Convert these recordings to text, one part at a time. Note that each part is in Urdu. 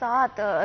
7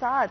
7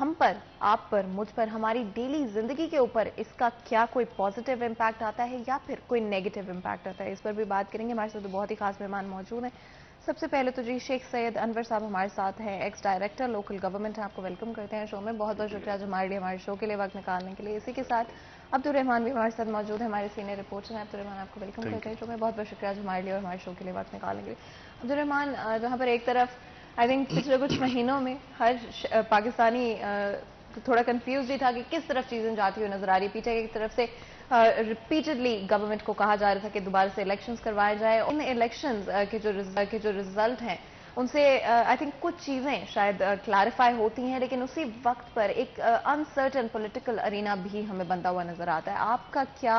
ہم پر، آپ پر، مجھ پر، ہماری ڈیلی زندگی کے اوپر اس کا کیا کوئی پازیٹیو امپیکٹ آتا ہے یا پھر کوئی نیگیٹو امپیکٹ آتا ہے، اس پر بھی بات کریں گے. ہمارے ساتھ بہت ہی خاص مہمان موجود ہیں. سب سے پہلے تو جی شیخ سید انور صاحب ہمارے ساتھ ہیں، ایکس ڈائریکٹر لوکل گورنمنٹ ہیں. آپ کو ویلکم کرتے ہیں شو میں. بہت بہت شکریہ جو ہمارے لیے ہمارے شو کے لیے وقت نکالنے کے لیے. اسی کے ساتھ عبدالرحمان بھی ہمارے ساتھ موجود ہیں، ہمارے سینئر رپورٹر ہیں. عبدالرحمان آپ کو ویلکم کرتے ہیں شو میں. بہت بہت شکریہ جو ہمارے لیے اور ہمارے شو کے لیے وقت نکالنے کے لیے. عبدالرحمان، جہاں پر ایک طرف آئی تھنک پچھلے کچھ مہینوں میں ہر پاکستانی تھوڑا کنفیوز بھی تھا کہ کس طرف چیزیں جاتی ہوئی نظر آ رہی. پیچھے کی طرف سے ریپیٹڈلی گورنمنٹ کو کہا جا رہا تھا کہ دوبارہ سے الیکشنز کروائے جائے. ان الیکشنز کے جو رزلٹ ہیں ان سے آئی تھنک کچھ چیزیں شاید کلیریفائی ہوتی ہیں، لیکن اسی وقت پر ایک انسرٹن پولیٹیکل ارینا بھی ہمیں بنتا ہوا نظر آتا ہے. آپ کا کیا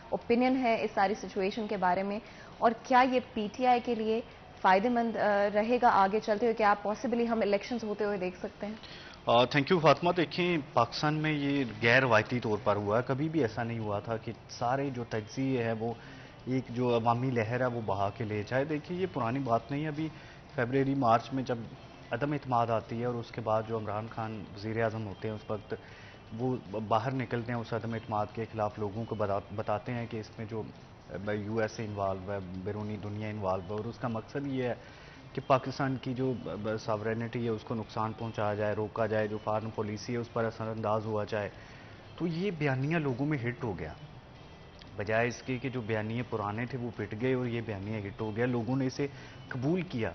اوپینین ہے اس ساری سچویشن کے بارے میں، اور کیا یہ پی ٹی آئی کے لیے فائدہ مند رہے گا آگے چلتے ہوئے کہ آپ پاسبلی ہم الیکشنز ہوتے ہوئے دیکھ سکتے ہیں؟ Thank you Fatima. دیکھیں، پاکستان میں یہ غیر روایتی طور پر ہوا ہے. کبھی بھی ایسا نہیں ہوا تھا کہ سارے جو تجزیے ہے وہ ایک جو عوامی لہر ہے وہ بہا کے لے جائے. دیکھیں، یہ پرانی بات نہیں ہے. ابھی فیبروری مارچ میں جب عدم اعتماد آتی ہے اور اس کے بعد جو عمران خان وزیر اعظم ہوتے ہیں اس وقت وہ باہر نکلتے ہیں اس عدم اعتماد کے خلاف، لوگوں کو بتاتے ہیں کہ اس میں جو یو ایس اے انوالو ہے، بیرونی دنیا انوالو ہے، اور اس کا مقصد یہ ہے کہ پاکستان کی جو ساورینٹی ہے اس کو نقصان پہنچایا جائے، روکا جائے، جو فارن پالیسی ہے اس پر اثر انداز ہوا جائے. تو یہ بیانیہ لوگوں میں ہٹ ہو گیا، بجائے اس کے کہ جو بیانیے پرانے تھے وہ پٹ گئے اور یہ بیانیہ ہٹ ہو گیا. لوگوں نے اسے قبول کیا.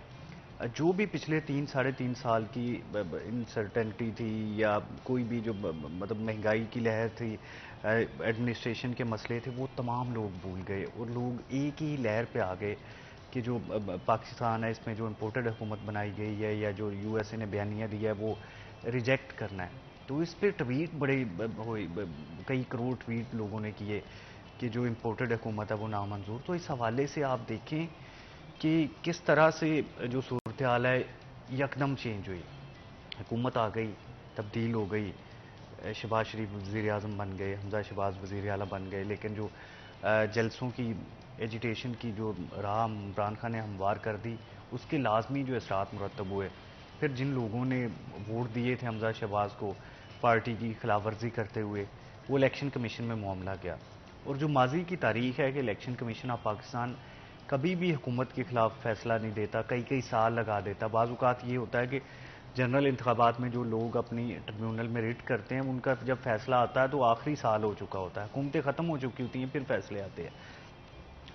جو بھی پچھلے 3 ساڑھے 3 سال کی انسرٹنٹی تھی یا کوئی بھی جو مطلب مہنگائی کی لہر تھی، ایڈمنسٹریشن کے مسئلے تھے، وہ تمام لوگ بھول گئے اور لوگ ایک ہی لہر پہ آ گئے کہ جو پاکستان ہے اس میں جو امپورٹڈ حکومت بنائی گئی ہے یا جو یو ایس اے نے بیانیہ دیا ہے وہ ریجیکٹ کرنا ہے. تو اس پہ ٹویٹ بڑے ہوئے، کئی کروڑ ٹویٹ لوگوں نے کیے کہ جو امپورٹڈ حکومت ہے وہ نامنظور. تو اس حوالے سے آپ دیکھیں کہ کس طرح سے جو صورتحال ہے یکدم چینج ہوئی. حکومت آ گئی، تبدیل ہو گئی، شہباز شریف وزیر اعظم بن گئے، حمزہ شہباز وزیر اعلیٰ بن گئے، لیکن جو جلسوں کی ایجیٹیشن کی جو راہ عمران خان نے ہموار کر دی اس کے لازمی جو اثرات مرتب ہوئے. پھر جن لوگوں نے ووٹ دیے تھے حمزہ شہباز کو پارٹی کی خلاف ورزی کرتے ہوئے، وہ الیکشن کمیشن میں معاملہ گیا. اور جو ماضی کی تاریخ ہے کہ الیکشن کمیشن آف پاکستان کبھی بھی حکومت کے خلاف فیصلہ نہیں دیتا، کئی کئی سال لگا دیتا. بعض اوقات یہ ہوتا ہے کہ جنرل انتخابات میں جو لوگ اپنی ٹربیونل میں ریٹ کرتے ہیں ان کا جب فیصلہ آتا ہے تو آخری سال ہو چکا ہوتا ہے، حکومتیں ختم ہو چکی ہوتی ہیں، پھر فیصلے آتے ہیں.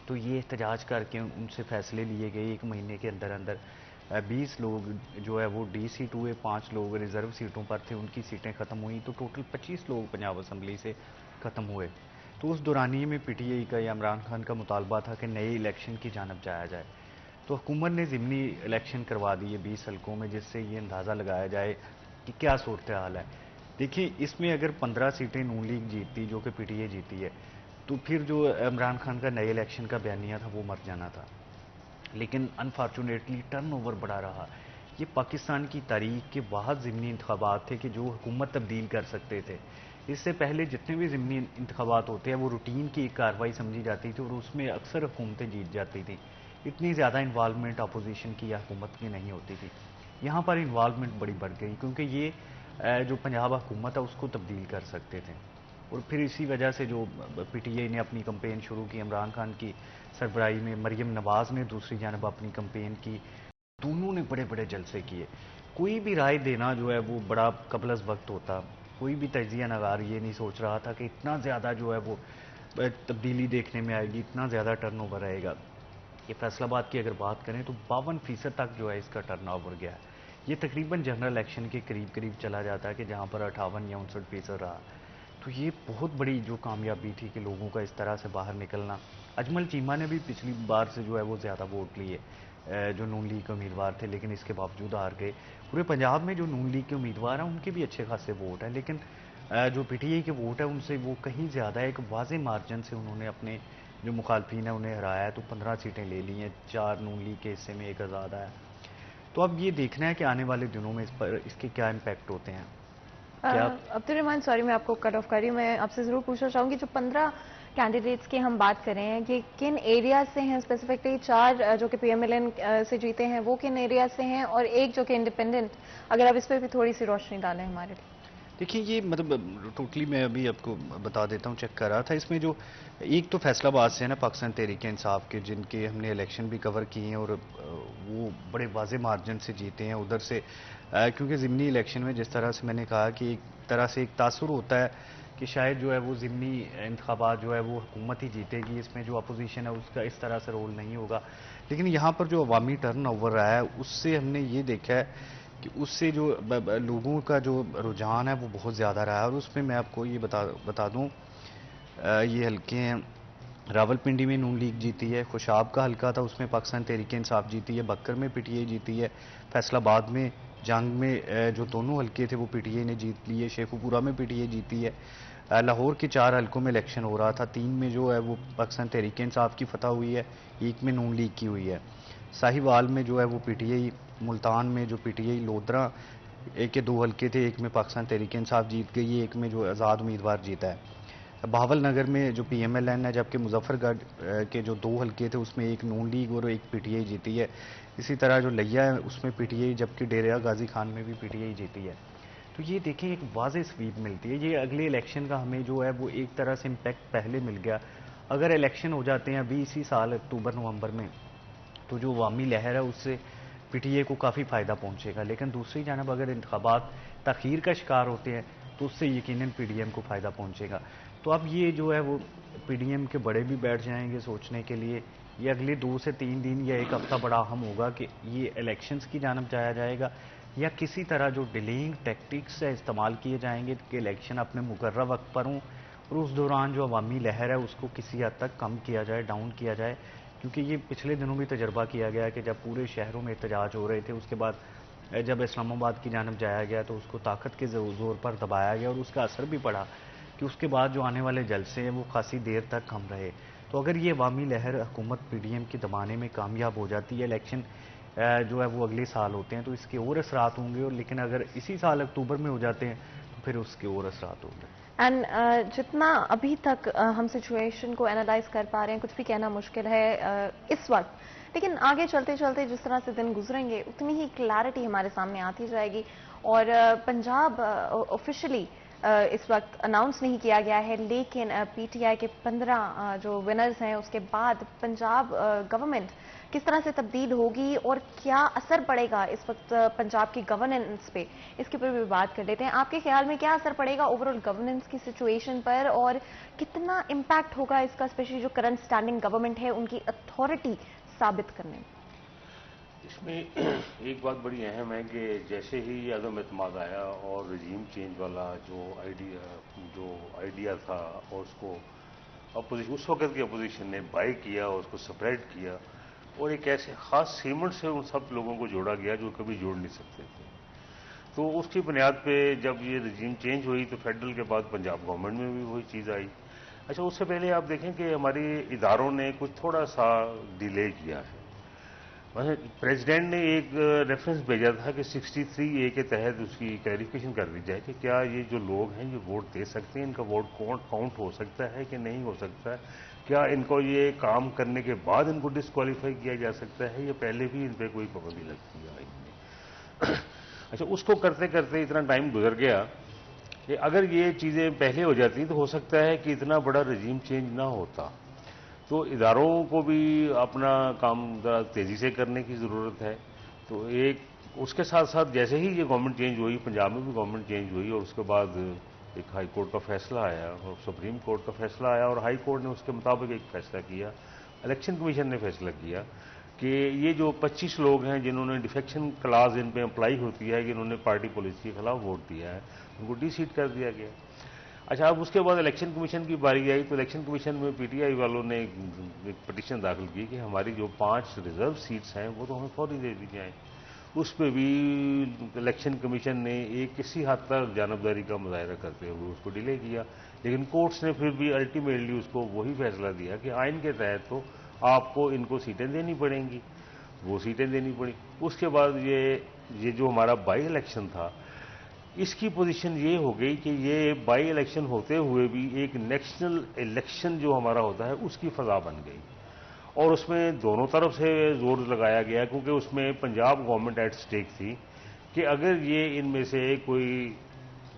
تو یہ احتجاج کر کے ان سے فیصلے لیے گئے 1 مہینے کے اندر اندر. 20 لوگ جو ہے وہ ڈی سیٹ ہوئے، 5 لوگ ریزرو سیٹوں پر تھے ان کی سیٹیں ختم ہوئیں، تو ٹوٹل 25 لوگ پنجاب اسمبلی سے ختم ہوئے. تو اس دورانیے میں پی ٹی آئی کا یا عمران خان کا مطالبہ تھا کہ نئے الیکشن کی جانب جایا جائے. تو حکومت نے ضمنی الیکشن کروا دیے 20 حلقوں میں، جس سے یہ اندازہ لگایا جائے کہ کیا صورتحال ہے. دیکھیں، اس میں اگر 15 سیٹیں نون لیگ جیتتی جو کہ پی ٹی آئی جیتی ہے تو پھر جو عمران خان کا نئے الیکشن کا بیانیہ تھا وہ مر جانا تھا. لیکن انفارچونیٹلی ٹرن اوور بڑا رہا. یہ پاکستان کی تاریخ کے واحد ضمنی انتخابات تھے کہ جو حکومت تبدیل کر سکتے تھے. اس سے پہلے جتنے بھی ضمنی انتخابات ہوتے ہیں وہ روٹین کی ایک کارروائی سمجھی جاتی تھی اور اس میں اکثر حکومتیں جیت جاتی تھیں. اتنی زیادہ انوالومنٹ اپوزیشن کی یا حکومت کی نہیں ہوتی تھی. یہاں پر انوالومنٹ بڑی بڑھ گئی کیونکہ یہ جو پنجاب حکومت ہے اس کو تبدیل کر سکتے تھے. اور پھر اسی وجہ سے جو پی ٹی آئی نے اپنی کمپین شروع کی، عمران خان کی سربراہی میں مریم نواز نے دوسری جانب اپنی کمپین کی. دونوں نے بڑے بڑے جلسے کیے. کوئی بھی رائے دینا جو ہے وہ بڑا قبل از وقت ہوتا. کوئی بھی تجزیہ نگار یہ نہیں سوچ رہا تھا کہ اتنا زیادہ جو ہے وہ تبدیلی دیکھنے میں آئے گی، اتنا زیادہ ٹرن اوور رہے گا. یہ فیصل آباد کی اگر بات کریں تو 52% تک جو ہے اس کا ٹرن اوور گیا ہے. یہ تقریباً جنرل الیکشن کے قریب قریب چلا جاتا ہے کہ جہاں پر 58 یا 59% رہا. تو یہ بہت بڑی جو کامیابی تھی کہ لوگوں کا اس طرح سے باہر نکلنا. اجمل چیمہ نے بھی پچھلی بار سے جو ہے وہ زیادہ ووٹ لیے جو نون لیگ کے امیدوار تھے، لیکن اس کے باوجود ہار گئے. پورے پنجاب میں جو نون لیگ کے امیدوار ہیں ان کے بھی اچھے خاصے ووٹ ہیں، لیکن جو پی ٹی آئی کے ووٹ ہیں ان سے وہ کہیں زیادہ ایک واضح مارجن سے انہوں نے اپنے جو مخالفین ہیں انہیں ہرایا ہے. تو 15 سیٹیں لے لی ہیں، 4 نون لیگ کے حصے میں 1 آزاد آیا. تو اب یہ دیکھنا ہے کہ آنے والے دنوں میں اس کے کیا امپیکٹ ہوتے ہیں. عبدالرحمان، سوری میں آپ کو کٹ آف کر رہی ہوں. میں آپ سے ضرور پوچھنا چاہوں گی جو 15 کینڈیڈیٹس کی ہم بات کریں ہیں یہ کن ایریاز سے ہیں اسپیسیفکلی؟ 4 جو کہ پی ایم ایل این سے جیتے ہیں وہ کن ایریاز سے ہیں، اور ایک جو کہ انڈیپینڈنٹ، اگر آپ اس پہ بھی تھوڑی سی روشنی ڈالیں ہمارے لیے. دیکھیے یہ مطلب ٹوٹلی میں ابھی آپ کو بتا دیتا ہوں، چیک کر رہا تھا اس میں جو ایک تو فیصلہ آباد سے ہے نا پاکستان تحریک انصاف کے، جن کے ہم نے الیکشن بھی کور کیے ہیں اور وہ بڑے واضح مارجن سے جیتے ہیں ادھر سے، کیونکہ ضمنی الیکشن میں جس طرح سے میں نے کہا کہ ایک طرح سے ایک تاثر ہوتا ہے کہ شاید جو ہے وہ ضمنی انتخابات جو ہے وہ حکومت ہی جیتے گی، اس میں جو اپوزیشن ہے اس کا اس طرح سے رول نہیں ہوگا، لیکن یہاں پر جو عوامی ٹرن اوور رہا ہے اس سے ہم نے یہ دیکھا ہے کہ اس سے جو لوگوں کا جو رجحان ہے وہ بہت زیادہ رہا ہے، اور اس میں میں آپ کو یہ بتا دوں یہ حلقے ہیں، راول پنڈی میں نون لیگ جیتی ہے، خوشاب کا حلقہ تھا اس میں پاکستان تحریک انصاف جیتی ہے، بکر میں پی ٹی آئی جیتی ہے، فیصل آباد میں جنگ میں جو دونوں حلقے تھے وہ پی ٹی آئی نے جیت لیے، شیخو پورہ میں پی ٹی آئی جیتی ہے، لاہور کے 4 حلقوں میں الیکشن ہو رہا تھا، 3 میں جو ہے وہ پاکستان تحریک انصاف کی فتح ہوئی ہے، 1 میں نون لیگ کی ہوئی ہے، ساہیوال میں جو ہے وہ پی ٹی آئی، ملتان میں جو پی ٹی آئی لودرا ایک کے 2 حلقے تھے، 1 میں پاکستان تحریک انصاف جیت گئی ہے، 1 میں جو آزاد امیدوار جیتا ہے، بہاول نگر میں جو پی ایم ایل این ہے، جبکہ مظفر گڑھ کے جو 2 حلقے تھے اس میں 1 نون لیگ اور 1 پی ٹی آئی جیتی ہے، اسی طرح جو لیا ہے اس میں پی ٹی آئی، جبکہ ڈیرہ غازی خان میں بھی پی ٹی آئی جیتی ہے۔ تو یہ دیکھیں ایک واضح سویپ ملتی ہے، یہ اگلے الیکشن کا ہمیں جو ہے وہ ایک طرح سے امپیکٹ پہلے مل گیا، اگر الیکشن ہو جاتے ہیں ابھی اسی سال اکتوبر نومبر میں تو جو عوامی لہر ہے اس سے پی ٹی اے کو کافی فائدہ پہنچے گا، لیکن دوسری جانب اگر انتخابات تاخیر کا شکار ہوتے ہیں تو اس سے یقیناً پی ڈی ایم کو فائدہ پہنچے گا۔ تو اب یہ جو ہے وہ پی ڈی ایم کے بڑے بھی بیٹھ جائیں گے سوچنے کے لیے، یہ اگلے 2 سے 3 دن یا 1 ہفتہ بڑا اہم ہوگا کہ یہ الیکشنز کی جانب جایا جائے گا یا کسی طرح جو ڈیلینگ ٹیکٹکس سے استعمال کیے جائیں گے کہ الیکشن اپنے مقررہ وقت پر ہوں اور اس دوران جو عوامی لہر ہے اس کو کسی حد تک کم کیا جائے، ڈاؤن کیا جائے، کیونکہ یہ پچھلے دنوں بھی تجربہ کیا گیا کہ جب پورے شہروں میں احتجاج ہو رہے تھے اس کے بعد جب اسلام آباد کی جانب جایا گیا تو اس کو طاقت کے زور پر دبایا گیا اور اس کا اثر بھی پڑا کہ اس کے بعد جو آنے والے جلسے ہیں وہ خاصی دیر تک کم رہے۔ تو اگر یہ عوامی لہر حکومت پی ڈی ایم کے دبانے میں کامیاب ہو جاتی ہے، الیکشن جو ہے وہ اگلے سال ہوتے ہیں تو اس کے اور اثرات ہوں گے، اور لیکن اگر اسی سال اکتوبر میں ہو جاتے ہیں تو پھر اس کے اور اثرات ہوں گے۔ اینڈ جتنا ابھی تک ہم سچویشن کو اینالائز کر پا رہے ہیں، کچھ بھی کہنا مشکل ہے اس وقت، لیکن آگے چلتے چلتے جس طرح سے دن گزریں گے اتنی ہی کلیئرٹی ہمارے سامنے آتی جائے گی، اور پنجاب آفیشلی اس وقت اناؤنس نہیں کیا گیا ہے، لیکن پی ٹی آئی کے 15 جو ونرز ہیں اس کے بعد پنجاب گورنمنٹ کس طرح سے تبدیل ہوگی اور کیا اثر پڑے گا اس وقت پنجاب کی گورننس پہ، اس کے اوپر بھی بات کر لیتے ہیں۔ آپ کے خیال میں کیا اثر پڑے گا اوورآل گورننس کی سچویشن پر، اور کتنا امپیکٹ ہوگا اس کا اسپیشلی جو کرنٹ اسٹینڈنگ گورنمنٹ ہے ان کی اتھارٹی ثابت کرنے میں؟ اس میں ایک بات بڑی اہم ہے کہ جیسے ہی عدم اعتماد آیا اور رجیم چینج والا جو آئیڈیا تھا اور اس کو اس وقت کی اپوزیشن نے بائی کیا اور اس کو سپریٹ کیا اور ایک ایسے خاص سیمنٹ سے ان سب لوگوں کو جوڑا گیا جو کبھی جوڑ نہیں سکتے تھے، تو اس کی بنیاد پہ جب یہ رجیم چینج ہوئی تو فیڈرل کے بعد پنجاب گورنمنٹ میں بھی وہی چیز آئی۔ اچھا، اس سے پہلے آپ دیکھیں کہ ہماری اداروں نے کچھ تھوڑا سا ڈیلے کیا ہے۔ پریزیڈنٹ نے ایک ریفرنس بھیجا تھا کہ 63A کے تحت اس کی کلیریفیکیشن کر دی جائے کہ کیا یہ جو لوگ ہیں یہ ووٹ دے سکتے ہیں، ان کا ووٹ کاؤنٹ ہو سکتا ہے کہ نہیں ہو سکتا ہے، کیا ان کو یہ کام کرنے کے بعد ان کو ڈسکوالیفائی کیا جا سکتا ہے یا پہلے بھی ان پہ کوئی پابندی لگتی ہے آئین میں۔ اچھا، اس کو کرتے کرتے اتنا ٹائم گزر گیا کہ اگر یہ چیزیں پہلے ہو جاتی تو ہو سکتا ہے کہ اتنا بڑا رجیم چینج نہ ہوتا، تو اداروں کو بھی اپنا کام ذرا تیزی سے کرنے کی ضرورت ہے۔ تو ایک اس کے ساتھ ساتھ جیسے ہی یہ گورنمنٹ چینج ہوئی، پنجاب میں بھی گورنمنٹ چینج ہوئی اور اس کے بعد ایک ہائی کورٹ کا فیصلہ آیا اور سپریم کورٹ کا فیصلہ آیا اور ہائی کورٹ نے اس کے مطابق ایک فیصلہ کیا، الیکشن کمیشن نے فیصلہ کیا کہ یہ جو 25 لوگ ہیں جنہوں نے ڈیفیکشن کلاز ان پہ اپلائی ہوتی ہے کہ انہوں نے پارٹی پالیسی کے خلاف ووٹ دیا ہے، ان کو ڈی سیٹ کر دیا گیا۔ اچھا، اب اس کے بعد الیکشن کمیشن کی باری آئی تو الیکشن کمیشن میں پی ٹی آئی والوں نے ایک پٹیشن داخل کی کہ ہماری جو 5 ریزرو سیٹس ہیں وہ تو ہمیں فوری دے دی جائیں۔ اس پہ بھی الیکشن کمیشن نے ایک کسی حد تک جانبداری کا مظاہرہ کرتے ہوئے اس کو ڈیلے کیا، لیکن کورٹس نے پھر بھی الٹیمیٹلی اس کو وہی فیصلہ دیا کہ آئین کے تحت تو آپ کو ان کو سیٹیں دینی پڑیں گی، وہ سیٹیں دینی پڑیں۔ اس کے بعد یہ جو ہمارا بائی الیکشن تھا اس کی پوزیشن یہ ہو گئی کہ یہ بائی الیکشن ہوتے ہوئے بھی ایک نیشنل الیکشن جو ہمارا ہوتا ہے اس کی فضا بن گئی، اور اس میں دونوں طرف سے زور لگایا گیا کیونکہ اس میں پنجاب گورنمنٹ ایٹ سٹیک تھی کہ اگر یہ ان میں سے کوئی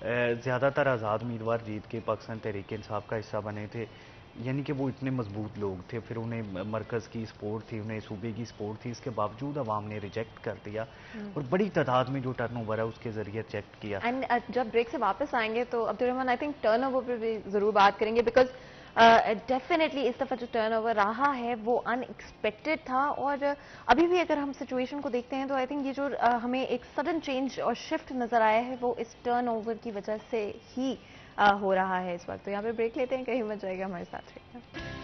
زیادہ تر آزاد امیدوار جیت کے پاکستان تحریک انصاف کا حصہ بنے تھے، یعنی کہ وہ اتنے مضبوط لوگ تھے، پھر انہیں مرکز کی سپورٹ تھی، انہیں صوبے کی سپورٹ تھی، اس کے باوجود عوام نے ریجیکٹ کر دیا اور بڑی تعداد میں جو ٹرن اوور ہے اس کے ذریعے ریجیکٹ کیا. اینڈ جب بریک سے واپس آئیں گے تو عبد الرحمان آئی تھنک ٹرن اوور پہ بھی ضرور بات کریں گے، بیکاز ڈیفینیٹلی اس دفعہ جو ٹرن اوور رہا ہے وہ ان ایکسپیکٹڈ تھا، اور ابھی بھی اگر ہم سچویشن کو دیکھتے ہیں تو آئی تھنک یہ جو ہمیں ایک سڈن چینج اور شفٹ نظر آیا ہے وہ اس ٹرن اوور کی وجہ سے ہی ہو رہا ہے اس وقت. تو یہاں پہ بریک لیتے ہیں، کہیں مت جائے گا، ہمارے ساتھ رہے گا.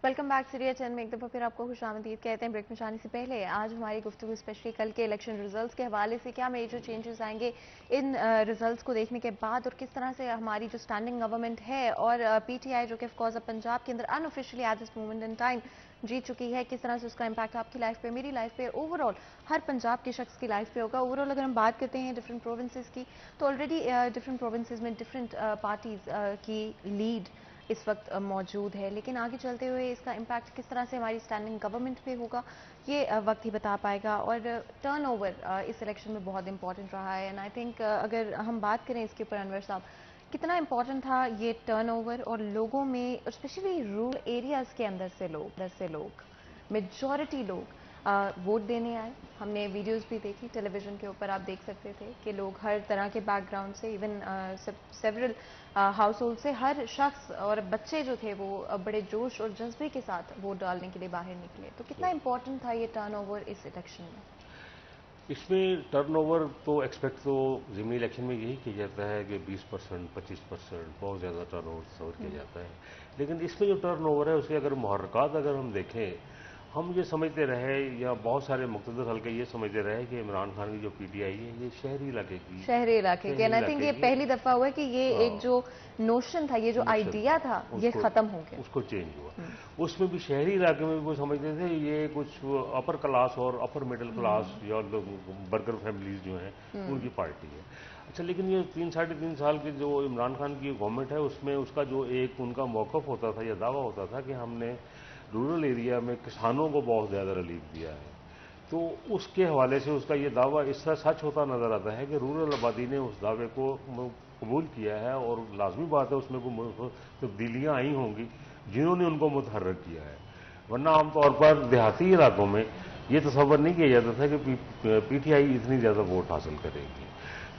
ویلکم بیک سیریز 10 میں ایک دفعہ پھر آپ کو خوش آمدید کہتے ہیں. بریک میں جانے سے پہلے آج ہماری گفتگو اسپیشلی کل کے الیکشن ریزلٹس کے حوالے سے، کیا میجر چینجز آئیں گے ان ریزلٹس کو دیکھنے کے بعد، اور کس طرح سے ہماری جو اسٹینڈنگ گورنمنٹ ہے اور پی ٹی آئی جو کہ آف کورس اب پنجاب کے اندر unofficially at this moment in time جیت چکی ہے، کس طرح سے اس کا امپیکٹ آپ کی لائف پہ، میری لائف پہ، اوور آل ہر پنجاب کے شخص کی لائف پہ ہوگا. اوور آل اگر ہم بات کرتے ہیں ڈفرنٹ پروونسز کی تو آلریڈی ڈفرنٹ پروونسز میں ڈفرنٹ پارٹیز کی لیڈ اس وقت موجود ہے، لیکن آگے چلتے ہوئے اس کا امپیکٹ کس طرح سے ہماری اسٹینڈنگ گورنمنٹ پہ ہوگا یہ وقت ہی بتا پائے گا. اور ٹرن اوور اس الیکشن میں بہت امپورٹنٹ رہا ہے، اینڈ آئی تھنک اگر ہم بات کریں اس کے اوپر انور صاحب، کتنا امپورٹنٹ تھا یہ ٹرن اوور، اور لوگوں میں اسپیشلی رورل ایریاز کے اندر سے لوگ میجورٹی لوگ ووٹ دینے آئے. ہم نے ویڈیوز بھی دیکھی ٹیلی ویژن کے اوپر، آپ دیکھ سکتے تھے کہ لوگ ہر طرح کے بیک گراؤنڈ سے، ایون سیورل ہاؤس ہولڈ سے ہر شخص اور بچے جو تھے وہ بڑے جوش اور جذبے کے ساتھ ووٹ ڈالنے کے لیے باہر نکلے. تو کتنا امپورٹنٹ تھا یہ ٹرن اوور اس الیکشن میں؟ اس میں ٹرن اوور تو ایکسپیکٹ تو ضمنی الیکشن میں یہی کیا جاتا ہے کہ 20%، 25%، بہت زیادہ ٹرن اوور تصور کیا جاتا ہے. لیکن اس میں جو ٹرن اوور ہے اس کے اگر محرکات اگر ہم دیکھیں، ہم یہ سمجھتے رہے یا بہت سارے مقتدر حلقے یہ سمجھتے رہے کہ عمران خان کی جو پی ٹی آئی ہے یہ شہری علاقے کی، شہری علاقے کے، آئی تھنک یہ پہلی دفعہ ہوا کہ یہ ایک جو نوشن تھا، یہ جو آئیڈیا تھا، یہ ختم ہو گیا، اس کو چینج ہوا. اس میں بھی شہری علاقے میں بھی وہ سمجھتے تھے یہ کچھ اپر کلاس اور اپر مڈل کلاس یا برگر فیملیز جو ہیں ان کی پارٹی ہے. اچھا، لیکن یہ 3-3.5 سال کی جو عمران خان کی گورنمنٹ ہے اس میں اس کا جو ایک ان کا موقف ہوتا تھا یا دعویٰ ہوتا تھا کہ ہم نے رورل ایریا میں کسانوں کو بہت زیادہ ریلیف دیا ہے. تو اس کے حوالے سے اس کا یہ دعویٰ اس طرح سچ ہوتا نظر آتا ہے کہ رورل آبادی نے اس دعوے کو قبول کیا ہے، اور لازمی بات ہے اس میں کوئی تبدیلیاں آئی ہوں گی جنہوں نے ان کو متحرک کیا ہے. ورنہ عام طور پر دیہاتی علاقوں میں یہ تصور نہیں کیا جاتا تھا کہ پی ٹی آئی اتنی زیادہ ووٹ حاصل کرے گی.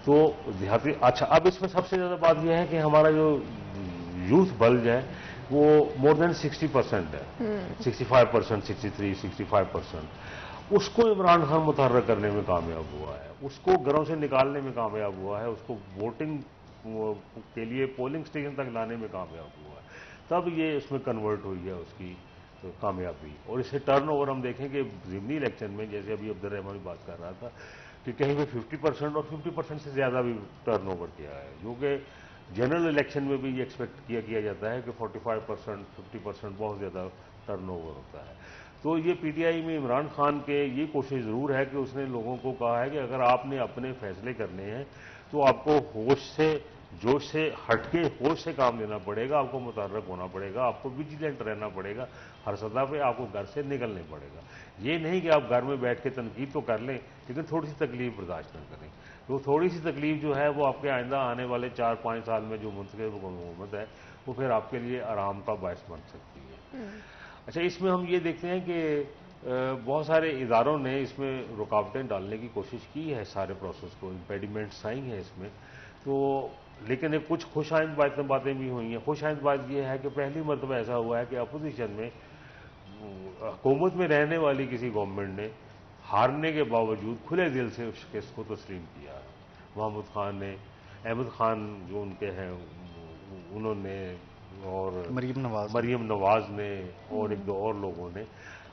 تو دیہاتی اچھا، اب اس میں سب سے زیادہ بات یہ ہے کہ ہمارا جو یوتھ بلج ہے وہ مور دین 60% ہے، 65%، 63، 65%. اس کو عمران خان متحرک کرنے میں کامیاب ہوا ہے، اس کو گھروں سے نکالنے میں کامیاب ہوا ہے، اس کو ووٹنگ کے لیے پولنگ اسٹیشن تک لانے میں کامیاب ہوا ہے. تب یہ اس میں کنورٹ ہوئی ہے اس کی کامیابی. اور اسے ٹرن اوور ہم دیکھیں کہ ضمنی الیکشن میں جیسے ابھی عبد الرحمان بھی بات کر رہا تھا کہ کہیں پہ 50% اور 50% سے زیادہ بھی ٹرن اوور کیا ہے، جو کہ جنرل الیکشن میں بھی یہ ایکسپیکٹ کیا جاتا ہے کہ 45%، 50% بہت زیادہ ٹرن اوور ہوتا ہے. تو یہ پی ٹی آئی میں عمران خان کے یہ کوشش ضرور ہے کہ اس نے لوگوں کو کہا ہے کہ اگر آپ نے اپنے فیصلے کرنے ہیں تو آپ کو ہوش سے، جوش سے ہٹ کے ہوش سے کام لینا پڑے گا، آپ کو متحرک ہونا پڑے گا، آپ کو ویجیلنٹ رہنا پڑے گا، ہر سطح پہ آپ کو گھر سے نکلنے پڑے گا. یہ نہیں کہ آپ گھر میں بیٹھ کے تنقید تو کر لیں لیکن تھوڑی سی تکلیف برداشت نہ کریں. تو تھوڑی سی تکلیف جو ہے وہ آپ کے آئندہ آنے والے 4-5 سال میں جو منتخب حکومت ہے وہ پھر آپ کے لیے آرام کا باعث بن سکتی ہے. اچھا، اس میں ہم یہ دیکھتے ہیں کہ بہت سارے اداروں نے اس میں رکاوٹیں ڈالنے کی کوشش کی ہے، سارے پروسیس کو امپیڈیمنٹس آئی ہیں اس میں. تو لیکن کچھ خوش آئند باتیں بھی ہوئی ہیں. خوش آئند بات یہ ہے کہ پہلی مرتبہ ایسا ہوا ہے کہ اپوزیشن میں حکومت میں رہنے والی کسی گورنمنٹ نے ہارنے کے باوجود کھلے دل سے اس کیس کو تسلیم کیا. محمود خان نے، احمد خان جو ان کے ہیں انہوں نے، اور مریم نواز نے، اور ایک دو اور لوگوں نے.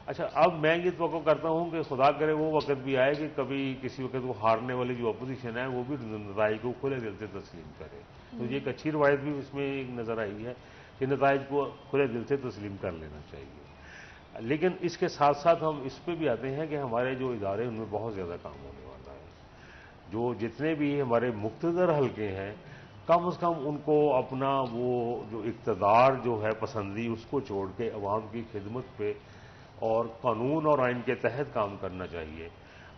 اچھا، اب میں یہ توقع کرتا ہوں کہ خدا کرے وہ وقت بھی آئے کہ کبھی کسی وقت وہ ہارنے والی جو اپوزیشن ہے وہ بھی نتائج کو کھلے دل سے تسلیم کرے. تو یہ ایک اچھی روایت بھی اس میں ایک نظر آئی ہے کہ نتائج کو کھلے دل سے تسلیم کر لینا چاہیے. لیکن اس کے ساتھ ساتھ ہم اس پہ بھی آتے ہیں کہ ہمارے جو ادارے ان میں بہت زیادہ کام ہونے والا ہے. جو جتنے بھی ہمارے مقتدر حلقے ہیں کم از کم ان کو اپنا وہ جو اقتدار جو ہے پسندی اس کو چھوڑ کے عوام کی خدمت پہ اور قانون اور آئین کے تحت کام کرنا چاہیے.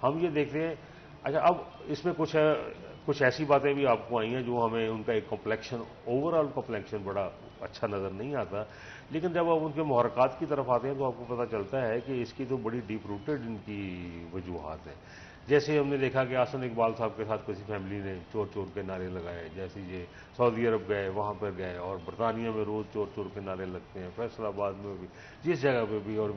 ہم یہ دیکھتے ہیں. اچھا اب اس میں کچھ ایسی باتیں بھی آپ کو آئی ہیں جو ہمیں ان کا ایک کمپلیکشن اوور آل کمپلیکشن بڑا اچھا نظر نہیں آتا, لیکن جب آپ ان کے محرکات کی طرف آتے ہیں تو آپ کو پتہ چلتا ہے کہ اس کی تو بڑی ڈیپ روٹڈ ان کی وجوہات ہیں. جیسے ہم نے دیکھا کہ احسن اقبال صاحب کے ساتھ کسی فیملی نے چور چور کے نعرے لگائے, جیسے یہ سعودی عرب گئے وہاں پر گئے, اور برطانیہ میں روز چور چور کے نعرے لگتے ہیں, فیصل آباد میں بھی جس جگہ پہ بھی اور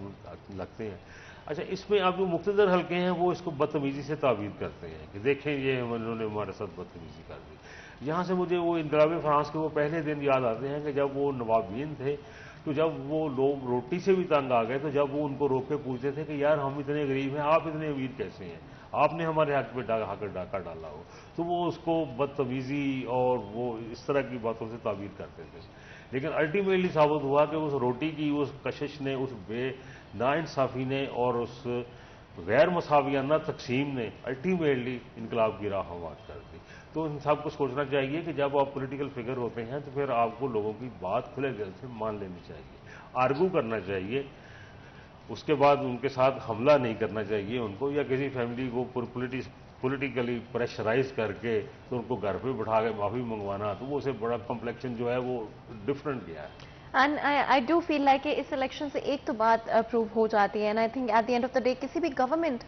لگتے ہیں. اچھا اس میں آپ جو مقتدر حلقے ہیں وہ اس کو بدتمیزی سے تعبیر کرتے ہیں کہ دیکھیں یہ انہوں نے ہمارے ساتھ بدتمیزی کر دی. یہاں سے مجھے وہ انقلاب فرانس کے وہ پہلے دن یاد آتے ہیں کہ جب وہ نوابین تھے تو جب وہ لوگ روٹی سے بھی تنگ آ گئے تو جب وہ ان کو روک کے پوچھتے تھے کہ یار ہم اتنے غریب ہیں, آپ اتنے امیر کیسے ہیں, آپ نے ہمارے حق پہ ڈاکہ ڈالا ہو, تو وہ اس کو بدتمیزی اور وہ اس طرح کی باتوں سے تعبیر کرتے تھے. لیکن الٹیمیٹلی ثابت ہوا کہ اس روٹی کی اس کشش نے, اس بے ناانصافی نے اور اس غیر مساویانہ تقسیم نے الٹیمیٹلی انقلاب کی راہ ہموار کر دی. تو ان سب کو سوچنا چاہیے کہ جب آپ پولیٹیکل فگر ہوتے ہیں تو پھر آپ کو لوگوں کی بات کھلے دل سے مان لینی چاہیے, آرگو کرنا چاہیے, اس کے بعد ان کے ساتھ حملہ نہیں کرنا چاہیے ان کو, یا کسی فیملی کو پولیٹیکلی پریشرائز کر کے تو ان کو گھر پہ بٹھا کے معافی منگوانا, تو وہ اسے بڑا کمپلیکشن جو ہے وہ ڈفرینٹ گیا ہے. And I do feel like کہ اس الیکشن سے ایک تو بات پروو ہو جاتی ہے, and I think at the end of the day کسی بھی گورنمنٹ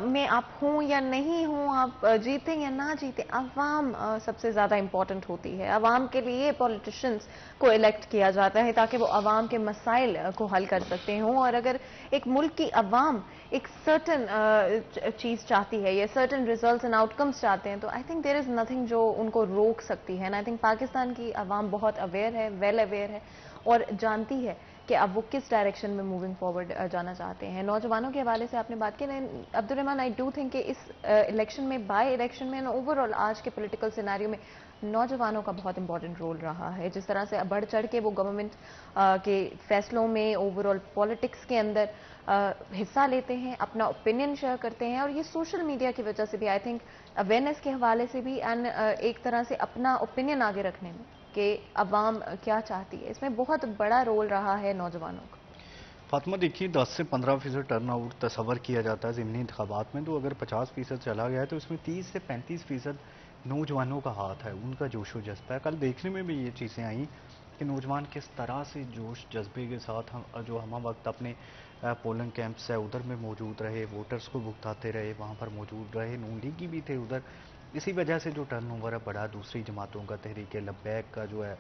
میں آپ ہوں یا نہیں ہوں, آپ جیتیں یا نہ جیتیں, عوام سب سے زیادہ امپورٹنٹ ہوتی ہے. عوام کے لیے پولیٹیشنز کو الیکٹ کیا جاتا ہے تاکہ وہ عوام کے مسائل کو حل کر سکتے ہوں. اور اگر ایک ملک کی عوام ایک سرٹن چیز چاہتی ہے یا سرٹن ریزلٹس اینڈ آؤٹ کمس چاہتے ہیں تو I think there is nothing جو ان کو روک سکتی ہے. اینڈ آئی تھنک پاکستان کی عوام بہت اویئر ہے, ویل اویئر ہے, اور جانتی ہے کہ اب وہ کس ڈائریکشن میں موونگ فارورڈ جانا چاہتے ہیں. نوجوانوں کے حوالے سے آپ نے بات کی, عبد الرحمان, آئی ڈو تھنک کہ اس الیکشن میں, بائی الیکشن میں, اوور آل آج کے پولیٹیکل سیناریو میں نوجوانوں کا بہت امپورٹنٹ رول رہا ہے. جس طرح سے بڑھ چڑھ کے وہ گورنمنٹ کے فیصلوں میں, اوور آل پالیٹکس کے اندر حصہ لیتے ہیں, اپنا اوپینین شیئر کرتے ہیں, اور یہ سوشل میڈیا کی وجہ سے بھی آئی تھنک اویئرنیس کے حوالے سے بھی, اینڈ ایک طرح سے اپنا اوپینین آگے رکھنے میں کہ عوام کیا چاہتی ہے, اس میں بہت بڑا رول رہا ہے نوجوانوں کا. فاطمہ دیکھیے 10 سے 15% ٹرن آؤٹ تصور کیا جاتا ہے ضمنی انتخابات میں, تو اگر 50% چلا گیا ہے تو اس میں 30 سے 35% نوجوانوں کا ہاتھ ہے, ان کا جوش و جذبہ ہے. کل دیکھنے میں بھی یہ چیزیں آئیں کہ نوجوان کس طرح سے جوش جذبے کے ساتھ جو ہمہ وقت اپنے پولنگ کیمپس ہے ادھر میں موجود رہے, ووٹرز کو بھگتاتے رہے, وہاں پر موجود رہے, نون لیگی بھی تھے ادھر. اسی وجہ سے جو ٹرن اوور ہے بڑا دوسری جماعتوں کا, تحریک لبیک کا جو ہے,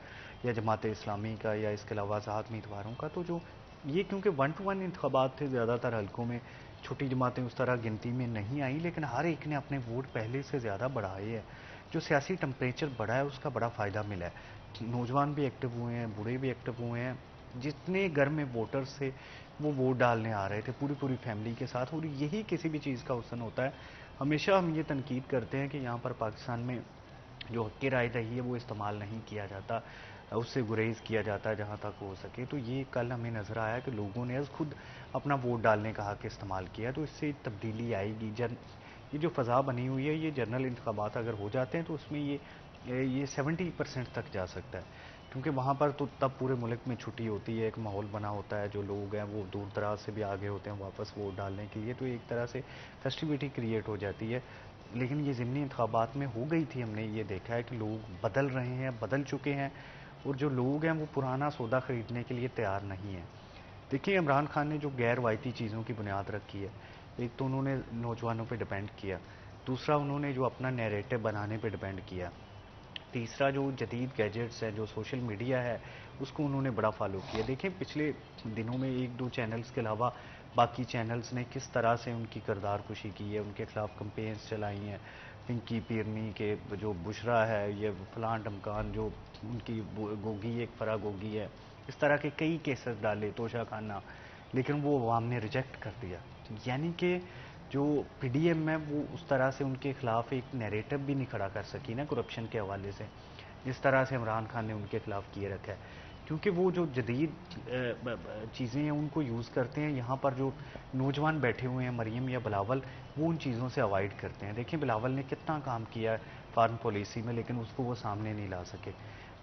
یا جماعت اسلامی کا, یا اس کے علاوہ آزاد امیدواروں کا, تو جو یہ کیونکہ 1-to-1 انتخابات تھے, زیادہ تر حلقوں میں چھوٹی جماعتیں اس طرح گنتی میں نہیں آئیں, لیکن ہر ایک نے اپنے ووٹ پہلے سے زیادہ بڑھائے ہیں. جو سیاسی ٹمپریچر بڑھا ہے اس کا بڑا فائدہ ملا ہے. نوجوان بھی ایکٹیو ہوئے ہیں, بوڑھے بھی ایکٹیو ہوئے ہیں, جتنے گھر میں ووٹرز تھے وہ ووٹ ڈالنے آ رہے تھے پوری فیملی کے ساتھ. اور یہی کسی بھی چیز کا حسن ہوتا ہے. ہمیشہ ہم یہ تنقید کرتے ہیں کہ یہاں پر پاکستان میں جو حق رائے دہی ہے وہ استعمال نہیں کیا جاتا, اس سے گریز کیا جاتا ہے جہاں تک ہو سکے. تو یہ کل ہمیں نظر آیا کہ لوگوں نے از خود اپنا ووٹ ڈالنے کا حق استعمال کیا, تو اس سے تبدیلی آئے گی. یہ جو فضا بنی ہوئی ہے, یہ جنرل انتخابات اگر ہو جاتے ہیں تو اس میں یہ 70% تک جا سکتا ہے, کیونکہ وہاں پر تو تب پورے ملک میں چھٹی ہوتی ہے, ایک ماحول بنا ہوتا ہے, جو لوگ ہیں وہ دور دراز سے بھی آگے ہوتے ہیں واپس ووٹ ڈالنے کے لیے, تو ایک طرح سے فیسٹیوٹی کریٹ ہو جاتی ہے. لیکن یہ ضمنی انتخابات میں ہو گئی تھی, ہم نے یہ دیکھا ہے کہ لوگ بدل رہے ہیں, بدل چکے ہیں, اور جو لوگ ہیں وہ پرانا سودا خریدنے کے لیے تیار نہیں ہیں. دیکھیے عمران خان نے جو غیر روایتی چیزوں کی بنیاد رکھی ہے, ایک تو انہوں نے نوجوانوں پہ ڈیپینڈ کیا, دوسرا انہوں نے جو اپنا نیریٹو بنانے پہ ڈیپینڈ کیا, تیسرا جو جدید گیجٹس ہے, جو سوشل میڈیا ہے, اس کو انہوں نے بڑا فالو کیا. دیکھیں پچھلے دنوں میں 1-2 چینلز کے علاوہ باقی چینلز نے کس طرح سے ان کی کردار کشی کی ہے, ان کے خلاف کمپینز چلائی ہیں, پنکی پیرنی کے جو بشرا ہے, یہ فلاں ڈمکان جو ان کی گوگی ایک فرا گوگی ہے, اس طرح کے کئی کیسز ڈالے, توشہ خانہ, لیکن وہ عوام نے ریجیکٹ کر دیا. یعنی کہ جو پی ڈی ایم ہے وہ اس طرح سے ان کے خلاف ایک نیریٹو بھی نہیں کھڑا کر سکی نا کرپشن کے حوالے سے, جس طرح سے عمران خان نے ان کے خلاف کیے رکھا ہے, کیونکہ وہ جو جدید چیزیں ہیں ان کو یوز کرتے ہیں. یہاں پر جو نوجوان بیٹھے ہوئے ہیں, مریم یا بلاول, وہ ان چیزوں سے اوائڈ کرتے ہیں. دیکھیں بلاول نے کتنا کام کیا ہے فارن پالیسی میں, لیکن اس کو وہ سامنے نہیں لا سکے.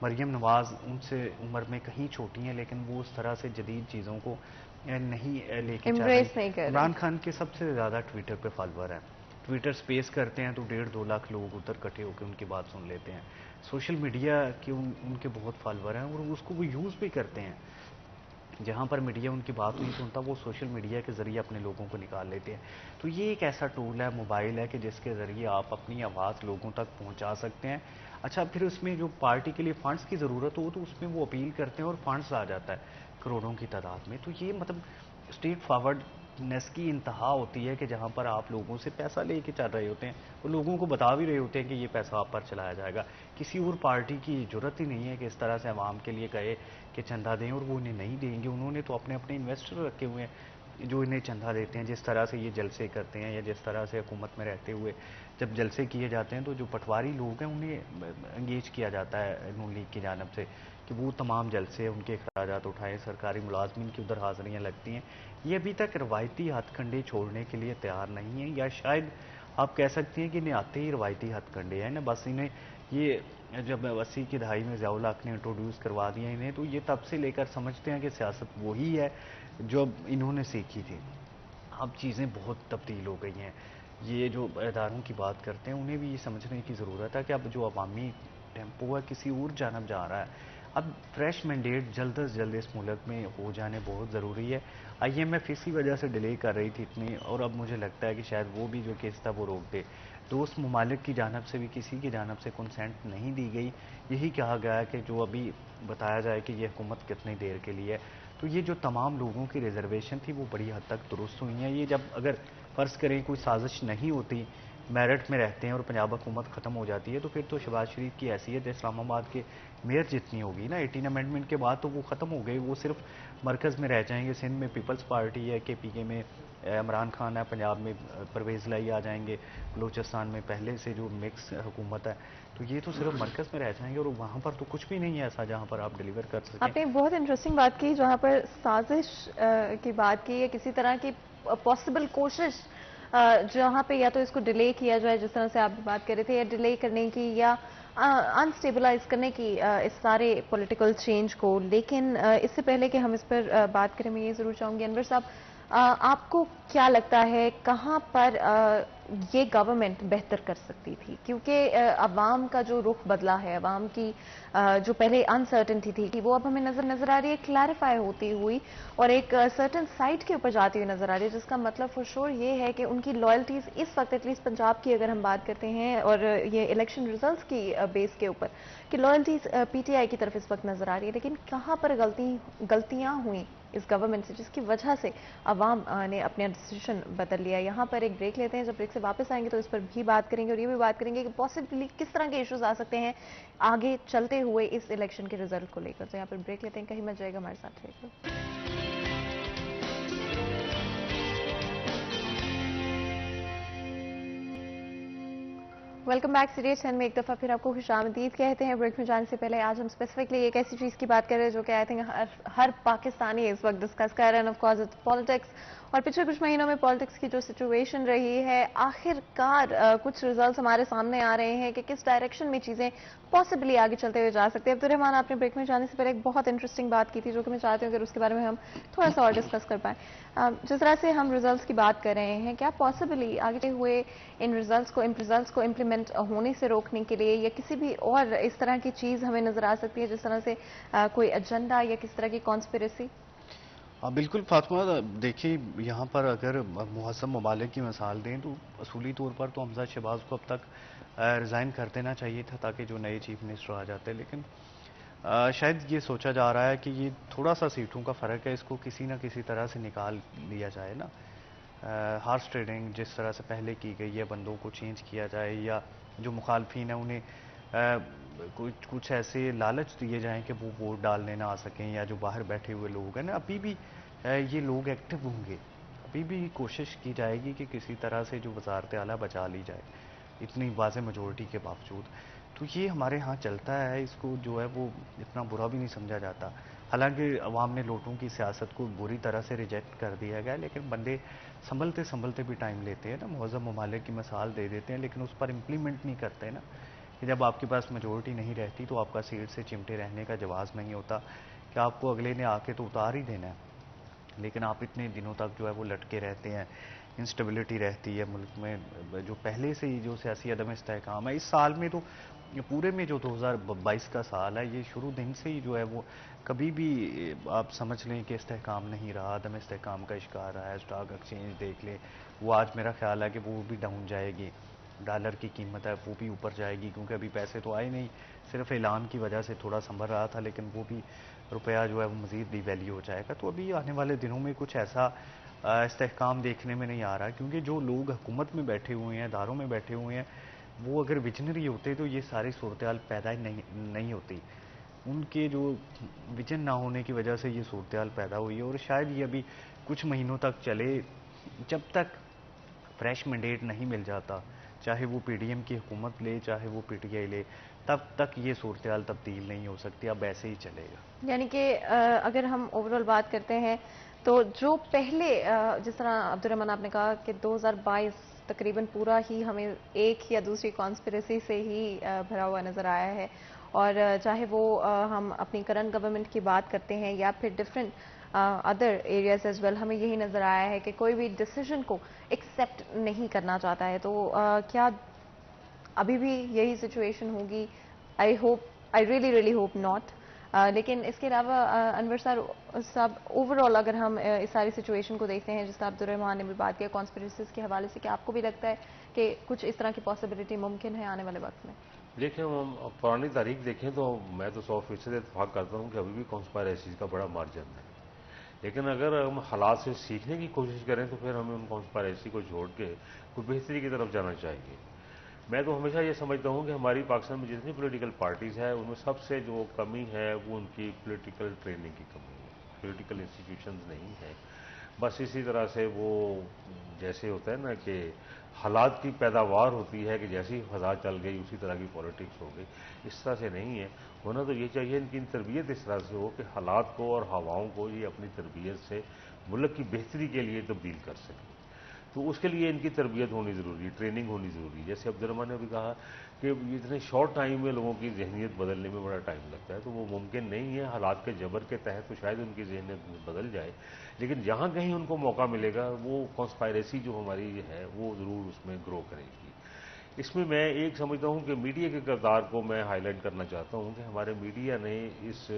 مریم نواز ان سے عمر میں کہیں چھوٹی ہیں لیکن وہ اس طرح سے جدید چیزوں کو نہیں لے کے چل رہی. امبریس نہیں کر رہی. عمران خان کے سب سے زیادہ ٹویٹر پہ فالوور ہیں. ٹویٹر سپیس کرتے ہیں تو 1.5-2 لاکھ لوگ ادھر کٹھے ہو کے ان کی بات سن لیتے ہیں. سوشل میڈیا کے ان کے بہت فالوور ہیں اور اس کو وہ یوز بھی کرتے ہیں. جہاں پر میڈیا ان کی بات نہیں سنتا وہ سوشل میڈیا کے ذریعے اپنے لوگوں کو نکال لیتے ہیں. تو یہ ایک ایسا ٹول ہے, موبائل ہے, کہ جس کے ذریعے آپ اپنی آواز لوگوں تک پہنچا سکتے ہیں. اچھا, پھر اس میں جو پارٹی کے لیے فنڈز کی ضرورت ہو تو اس میں وہ اپیل کرتے ہیں اور فنڈز آ جاتا ہے کروڑوں کی تعداد میں. تو یہ مطلب اسٹریٹ فارورڈنس کی انتہا ہوتی ہے کہ جہاں پر آپ لوگوں سے پیسہ لے کے چل رہے ہوتے ہیں اور لوگوں کو بتا بھی رہے ہوتے ہیں کہ یہ پیسہ آپ پر چلایا جائے گا. کسی اور پارٹی کی ضرورت ہی نہیں ہے کہ اس طرح سے عوام کے لیے کہے کہ چندہ دیں اور وہ انہیں نہیں دیں گے. انہوں نے تو اپنے انویسٹر رکھے ہوئے ہیں جو انہیں چندہ دیتے ہیں. جس طرح سے یہ جلسے کرتے ہیں یا جس طرح سے حکومت میں رہتے ہوئے جب جلسے کیے جاتے ہیں تو جو پٹواری لوگ ہیں انہیں انگیج کیا جاتا ہے نون لیگ کی جانب سے کہ وہ تمام جلسے ان کے اخراجات اٹھائیں. سرکاری ملازمین کی ادھر حاضریاں لگتی ہیں. یہ ابھی تک روایتی ہتھ کنڈے چھوڑنے کے لیے تیار نہیں ہیں, یا شاید آپ کہہ سکتے ہیں کہ انہیں آتے ہی روایتی ہتھ کنڈے ہیں نا. بس انہیں یہ جب 80 کی دہائی میں ضیاء الحق نے انٹروڈیوس کروا دیا انہیں, تو یہ تب سے لے کر سمجھتے ہیں کہ سیاست وہی ہے جو انہوں نے سیکھی تھی. اب چیزیں بہت تبدیل ہو گئی ہیں. یہ جو اداروں کی بات کرتے ہیں انہیں بھی یہ سمجھنے کی ضرورت ہے کہ اب جو عوامی ٹیمپو ہے کسی اور جانب جا رہا ہے. اب فریش مینڈیٹ جلد از جلد اس ملک میں ہو جانے بہت ضروری ہے. آئی ایم ایف اسی وجہ سے ڈیلے کر رہی تھی اتنی, اور اب مجھے لگتا ہے کہ شاید وہ بھی جو کیس تھا وہ روک دے. دوست ممالک کی جانب سے بھی کسی کی جانب سے کنسینٹ نہیں دی گئی. یہی کہا گیا ہے کہ جو ابھی بتایا جائے کہ یہ حکومت کتنی دیر کے لیے ہے. تو یہ جو تمام لوگوں کی ریزرویشن تھی وہ بڑی حد تک درست ہوئی ہیں. یہ جب اگر فرض کریں کوئی سازش نہیں ہوتی, میرٹ میں رہتے ہیں اور پنجاب حکومت ختم ہو جاتی ہے, تو پھر تو شہباز شریف کی حیثیت اسلام آباد کے میئر جتنی ہوگی نا 18 امینڈمنٹ کے بعد, تو وہ ختم ہو گئی. وہ صرف مرکز میں رہ جائیں گے. سندھ میں پیپلز پارٹی ہے, کے پی کے میں عمران خان ہے, پنجاب میں پرویز لائی آ جائیں گے, بلوچستان میں پہلے سے جو مکس حکومت ہے, تو یہ تو صرف مرکز میں رہ جائیں گے اور وہاں پر تو کچھ بھی نہیں ہے ایسا جہاں پر آپ ڈیلیور کر سکیں. آپ نے بہت انٹرسٹنگ بات کی جہاں پر سازش کی بات کی یا کسی طرح کی پاسبل کوشش جہاں پہ یا تو اس کو ڈیلے کیا جائے جس طرح سے آپ بات کر رہے تھے, یا ڈیلے کرنے کی یا انسٹیبلائز کرنے کی اس سارے پولیٹیکل چینج کو. لیکن اس سے پہلے کہ ہم اس پر بات کریں میں یہ ضرور چاہوں گی انور صاحب, آپ کو کیا لگتا ہے کہاں پر یہ گورنمنٹ بہتر کر سکتی تھی؟ کیونکہ عوام کا جو رخ بدلا ہے, عوام کی جو پہلے انسرٹنٹی تھی کہ وہ اب ہمیں نظر آ رہی ہے کلیریفائی ہوتی ہوئی اور ایک سرٹن سائٹ کے اوپر جاتی ہوئی نظر آ رہی ہے, جس کا مطلب فور شور یہ ہے کہ ان کی لائلٹیز اس وقت ایٹ لیسٹ پنجاب کی اگر ہم بات کرتے ہیں اور یہ الیکشن ریزلٹس کی بیس کے اوپر کہ لائلٹیز پی ٹی آئی کی طرف اس وقت نظر آ رہی ہے. لیکن کہاں پر غلطیاں ہوئیں اس گورنمنٹ سے جس کی وجہ سے عوام نے اپنا ڈیسیژن بدل لیا؟ یہاں پر ایک بریک لیتے ہیں, جب بریک سے واپس آئیں گے تو اس پر بھی بات کریں گے اور یہ بھی بات کریں گے کہ پاسبلی کس طرح کے ایشوز آ سکتے ہیں آگے چلتے ہوئے اس الیکشن کے رزلٹ کو لے کر. تو یہاں پر بریک لیتے ہیں, کہیں مت جائے گا, ہمارے ساتھ رہے گا. Welcome back. سیریز 10 میں ایک دفعہ پھر آپ کو خوش آمدید کہتے ہیں. بریک میں جانے سے پہلے آج ہم اسپیسیفکلی ایک ایسی چیز کی بات کر رہے ہیں جو کہ آئی تھنک ہر پاکستانی اس وقت ڈسکس کر رہے ہیں, آف کورس اٹس پالیٹکس. اور پچھلے کچھ مہینوں میں پالیٹکس کی جو سچویشن رہی ہے, آخر کار کچھ ریزلٹس ہمارے سامنے آ رہے ہیں کہ کس ڈائریکشن میں چیزیں پاسبلی آگے چلتے ہوئے جا سکتے ہیں. عبدالرحمان, آپ نے بریک میں جانے سے پہلے ایک بہت انٹرسٹنگ بات کی تھی جو کہ میں چاہتی ہوں کہ اس کے بارے میں ہم تھوڑا سا اور ڈسکس کر پائیں. جس طرح سے ہم ریزلٹس کی بات کر رہے ہیں, کیا پاسبلی آگے ہوئے ان ریزلٹس کو امپلیمنٹ ہونے سے روکنے کے لیے یا کسی بھی اور اس طرح کی چیز ہمیں نظر آ سکتی ہے جس طرح سے کوئی ایجنڈا یا کس طرح کی کانسپریسی؟ بالکل فاطمہ, دیکھیے یہاں پر اگر مہذب ممالک کی مثال دیں تو اصولی طور پر تو حمزہ شہباز کو اب تک ریزائن کر دینا چاہیے تھا تاکہ جو نئے چیف منسٹر آ جاتے, لیکن شاید یہ سوچا جا رہا ہے کہ یہ تھوڑا سا سیٹوں کا فرق ہے, اس کو کسی نہ کسی طرح سے نکال لیا جائے نا. ہارس ٹریڈنگ جس طرح سے پہلے کی گئی ہے, بندوں کو چینج کیا جائے, یا جو مخالفین ہیں انہیں کچھ ایسے لالچ دیے جائیں کہ وہ ووٹ ڈالنے نہ آ سکیں, یا جو باہر بیٹھے ہوئے لوگ ہیں نا, ابھی بھی یہ لوگ ایکٹیو ہوں گے. ابھی بھی کوشش کی جائے گی کہ کسی طرح سے جو وزارت اعلیٰ بچا لی جائے اتنی واضح میجورٹی کے باوجود. تو یہ ہمارے ہاں چلتا ہے, اس کو جو ہے وہ اتنا برا بھی نہیں سمجھا جاتا. حالانکہ عوام نے لوٹوں کی سیاست کو بری طرح سے ریجیکٹ کر دیا گیا, لیکن بندے سنبھلتے بھی ٹائم لیتے ہیں نا. مہذب ممالک کی مثال دے دیتے ہیں لیکن اس پر امپلیمنٹ نہیں کرتے نا. کہ جب آپ کے پاس میجورٹی نہیں رہتی تو آپ کا سیٹ سے چمٹے رہنے کا جواز نہیں ہوتا کہ آپ کو اگلے نے آ کے تو اتار ہی دینا ہے، لیکن آپ اتنے دنوں تک جو ہے وہ لٹکے رہتے ہیں، انسٹیبلٹی رہتی ہے ملک میں، جو پہلے سے ہی جو سیاسی عدم استحکام ہے اس سال میں تو پورے میں جو 2022 کا سال ہے یہ شروع دن سے ہی جو ہے وہ کبھی بھی آپ سمجھ لیں کہ استحکام نہیں رہا، عدم استحکام کا شکار رہا ہے۔ اسٹاک ایکسچینج دیکھ لیں، وہ آج میرا خیال ہے کہ وہ بھی ڈاؤن جائے گی، ڈالر کی قیمت ہے وہ بھی اوپر جائے گی، کیونکہ ابھی پیسے تو آئے نہیں، صرف اعلان کی وجہ سے تھوڑا سنبھل رہا تھا، لیکن وہ بھی روپیہ جو ہے وہ مزید ڈی ویلیو ہو جائے گا۔ تو ابھی آنے والے دنوں میں کچھ ایسا استحکام دیکھنے میں نہیں آ رہا، کیونکہ جو لوگ حکومت میں بیٹھے ہوئے ہیں، اداروں میں بیٹھے ہوئے ہیں، وہ اگر ویژنری ہوتے تو یہ ساری صورتحال پیدا ہی نہیں ہوتی۔ ان کے جو ویژن نہ ہونے کی وجہ سے یہ صورتحال پیدا ہوئی ہے، اور شاید یہ ابھی کچھ مہینوں تک چلے، جب تک فریش مینڈیٹ نہیں مل جاتا، چاہے وہ پی ڈی ایم کی حکومت لے چاہے وہ پی ٹی آئی لے، تب تک یہ صورتحال تبدیل نہیں ہو سکتی، اب ایسے ہی چلے گا۔ یعنی کہ اگر ہم اوورال بات کرتے ہیں تو جو پہلے جس طرح عبد الرحمن آپ نے کہا کہ 2022 تقریباً پورا ہی ہمیں ایک یا دوسری کانسپریسی سے ہی بھرا ہوا نظر آیا ہے، اور چاہے وہ ہم اپنی کرنٹ گورنمنٹ کی بات کرتے ہیں یا پھر different other areas as well, ہمیں یہی نظر آیا ہے کہ کوئی بھی ڈیسیژن کو ایکسیپٹ نہیں کرنا چاہتا ہے۔ تو کیا ابھی بھی یہی سچویشن ہوگی؟ I really hope not. لیکن اس کے علاوہ انور صاحب اوورال اگر ہم اس ساری سچویشن کو دیکھتے ہیں، جس طرح عبد الرحمان نے بھی بات کیا کانسپریسیز کے حوالے سے، کہ آپ کو بھی لگتا ہے کہ کچھ اس طرح کی پاسبلٹی ممکن ہے آنے والے وقت میں؟ دیکھیں ہم پرانی تاریخ دیکھیں تو میں تو 100% اتفاق کرتا ہوں کہ ابھی بھی کانسپائریسیز کا بڑا مارجن ہے، لیکن اگر ہم حالات سے سیکھنے کی کوشش کریں تو پھر ہمیں ان کانسپائریسی کو چھوڑ کے کوئی بہتری کی طرف جانا چاہیے۔ میں تو ہمیشہ یہ سمجھتا ہوں کہ ہماری پاکستان میں جتنی پولیٹیکل پارٹیز ہیں ان میں سب سے جو کمی ہے وہ ان کی پولیٹیکل ٹریننگ کی کمی ہے، پولیٹیکل انسٹیٹیوشنز نہیں ہیں۔ بس اسی طرح سے وہ جیسے ہوتا ہے نا کہ حالات کی پیداوار ہوتی ہے کہ جیسی فضا چل گئی اسی طرح کی پالیٹکس ہو گئی، اس طرح سے نہیں ہے۔ ہونا تو یہ چاہیے ان کی تربیت اس طرح سے ہو کہ حالات کو اور ہواؤں کو یہ اپنی تربیت سے ملک کی بہتری کے لیے تبدیل کر سکیں۔ تو اس کے لیے ان کی تربیت ہونی ضروری ہے، ٹریننگ ہونی ضروری ہے۔ جیسے عبد الرحمان نے بھی کہا کہ اتنے شارٹ ٹائم میں لوگوں کی ذہنیت بدلنے میں بڑا ٹائم لگتا ہے، تو وہ ممکن نہیں ہے۔ حالات کے جبر کے تحت تو شاید ان کی ذہنیت بدل جائے، لیکن جہاں کہیں ان کو موقع ملے گا وہ کانسپائریسی جو ہماری ہے وہ ضرور اس میں گرو کرے گی۔ اس میں میں ایک سمجھتا ہوں کہ میڈیا کے کردار کو میں ہائی لائٹ کرنا چاہتا ہوں کہ ہمارے میڈیا نے اس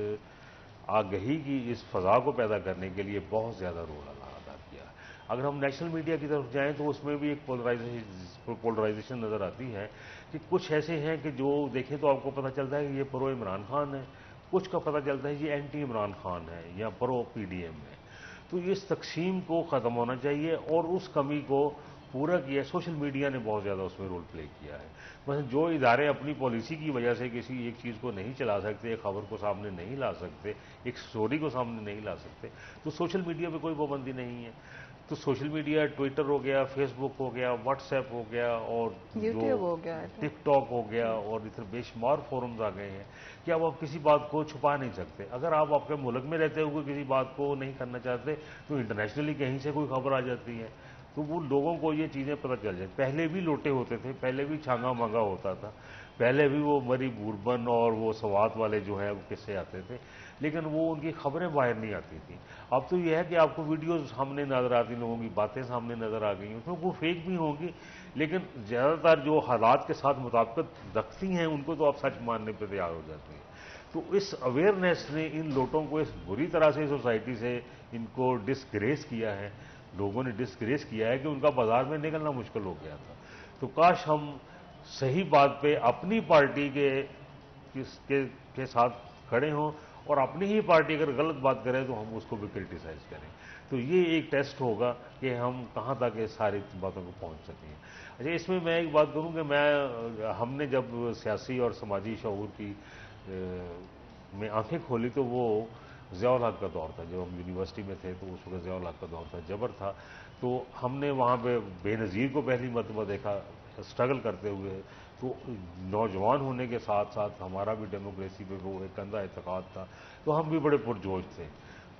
آگہی کی اس فضا کو پیدا کرنے کے لیے بہت زیادہ رول ادا کیا۔ اگر ہم نیشنل میڈیا کی طرف جائیں تو اس میں بھی ایک پولرائزیشن نظر آتی ہے کہ کچھ ایسے ہیں کہ جو دیکھیں تو آپ کو پتہ چلتا ہے کہ یہ پرو عمران خان ہے، کچھ کا پتہ چلتا ہے یہ اینٹی عمران خان ہے یا پرو پی ڈی ایم ہے۔ تو اس تقسیم کو ختم ہونا چاہیے اور اس کمی کو پورا کیا۔ سوشل میڈیا نے بہت زیادہ اس میں رول پلے کیا ہے۔ مثلا جو ادارے اپنی پالیسی کی وجہ سے کسی ایک چیز کو نہیں چلا سکتے، ایک خبر کو سامنے نہیں لا سکتے، ایک سٹوری کو سامنے نہیں لا سکتے، تو سوشل میڈیا پہ کوئی پابندی نہیں ہے۔ تو سوشل میڈیا ٹویٹر ہو گیا، فیس بک ہو گیا، واٹس ایپ ہو گیا، اور یوٹیوب جو ہو گیا، ٹک ٹاک ہو گیا، اور ادھر بے شمار فورمز آ گئے ہیں کہ اب آپ کسی بات کو چھپا نہیں سکتے۔ اگر آپ کے ملک میں رہتے ہوئے کسی بات کو نہیں کرنا چاہتے تو انٹرنیشنلی کہیں سے کوئی خبر آ جاتی ہے، تو وہ لوگوں کو یہ چیزیں پتہ چل جائیں۔ پہلے بھی لوٹے ہوتے تھے، پہلے بھی چھانگا مانگا ہوتا تھا، پہلے بھی وہ مری بوربن اور وہ سوات والے جو ہیں وہ قصے آتے تھے، لیکن وہ ان کی خبریں باہر نہیں آتی تھیں۔ اب تو یہ ہے کہ آپ کو ویڈیوز سامنے نظر آتی، لوگوں کی باتیں سامنے نظر آ گئی ہیں، اس میں وہ فیک بھی ہوں گی، لیکن زیادہ تر جو حالات کے ساتھ مطابقت رکھتی ہیں ان کو تو آپ سچ ماننے پہ تیار ہو جاتے ہیں۔ تو اس اویئرنیس نے ان لوٹوں کو اس بری طرح سے سوسائٹی سے ان کو ڈسگریس کیا ہے، لوگوں نے ڈسگریس کیا ہے کہ ان کا بازار میں نکلنا مشکل ہو گیا تھا۔ تو کاش ہم صحیح بات پہ اپنی پارٹی کے ساتھ کھڑے ہوں، اور اپنی ہی پارٹی اگر غلط بات کرے تو ہم اس کو بھی کرٹیسائز کریں۔ تو یہ ایک ٹیسٹ ہوگا کہ ہم کہاں تک اس ساری باتوں کو پہنچ سکیں۔ اچھا، اس میں ایک بات کروں کہ ہم نے جب سیاسی اور سماجی شعور کی میں آنکھیں کھولی تو وہ ضیاء الحق کا دور تھا۔ جب ہم یونیورسٹی میں تھے تو اس وقت ضیاء الحق کا دور تھا، جبر تھا، تو ہم نے وہاں پہ بے نظیر کو پہلی مرتبہ دیکھا اسٹرگل کرتے ہوئے۔ تو نوجوان ہونے کے ساتھ ساتھ ہمارا بھی ڈیموکریسی پہ وہ ایک اندھا اعتقاد تھا، تو ہم بھی بڑے پرجوش تھے۔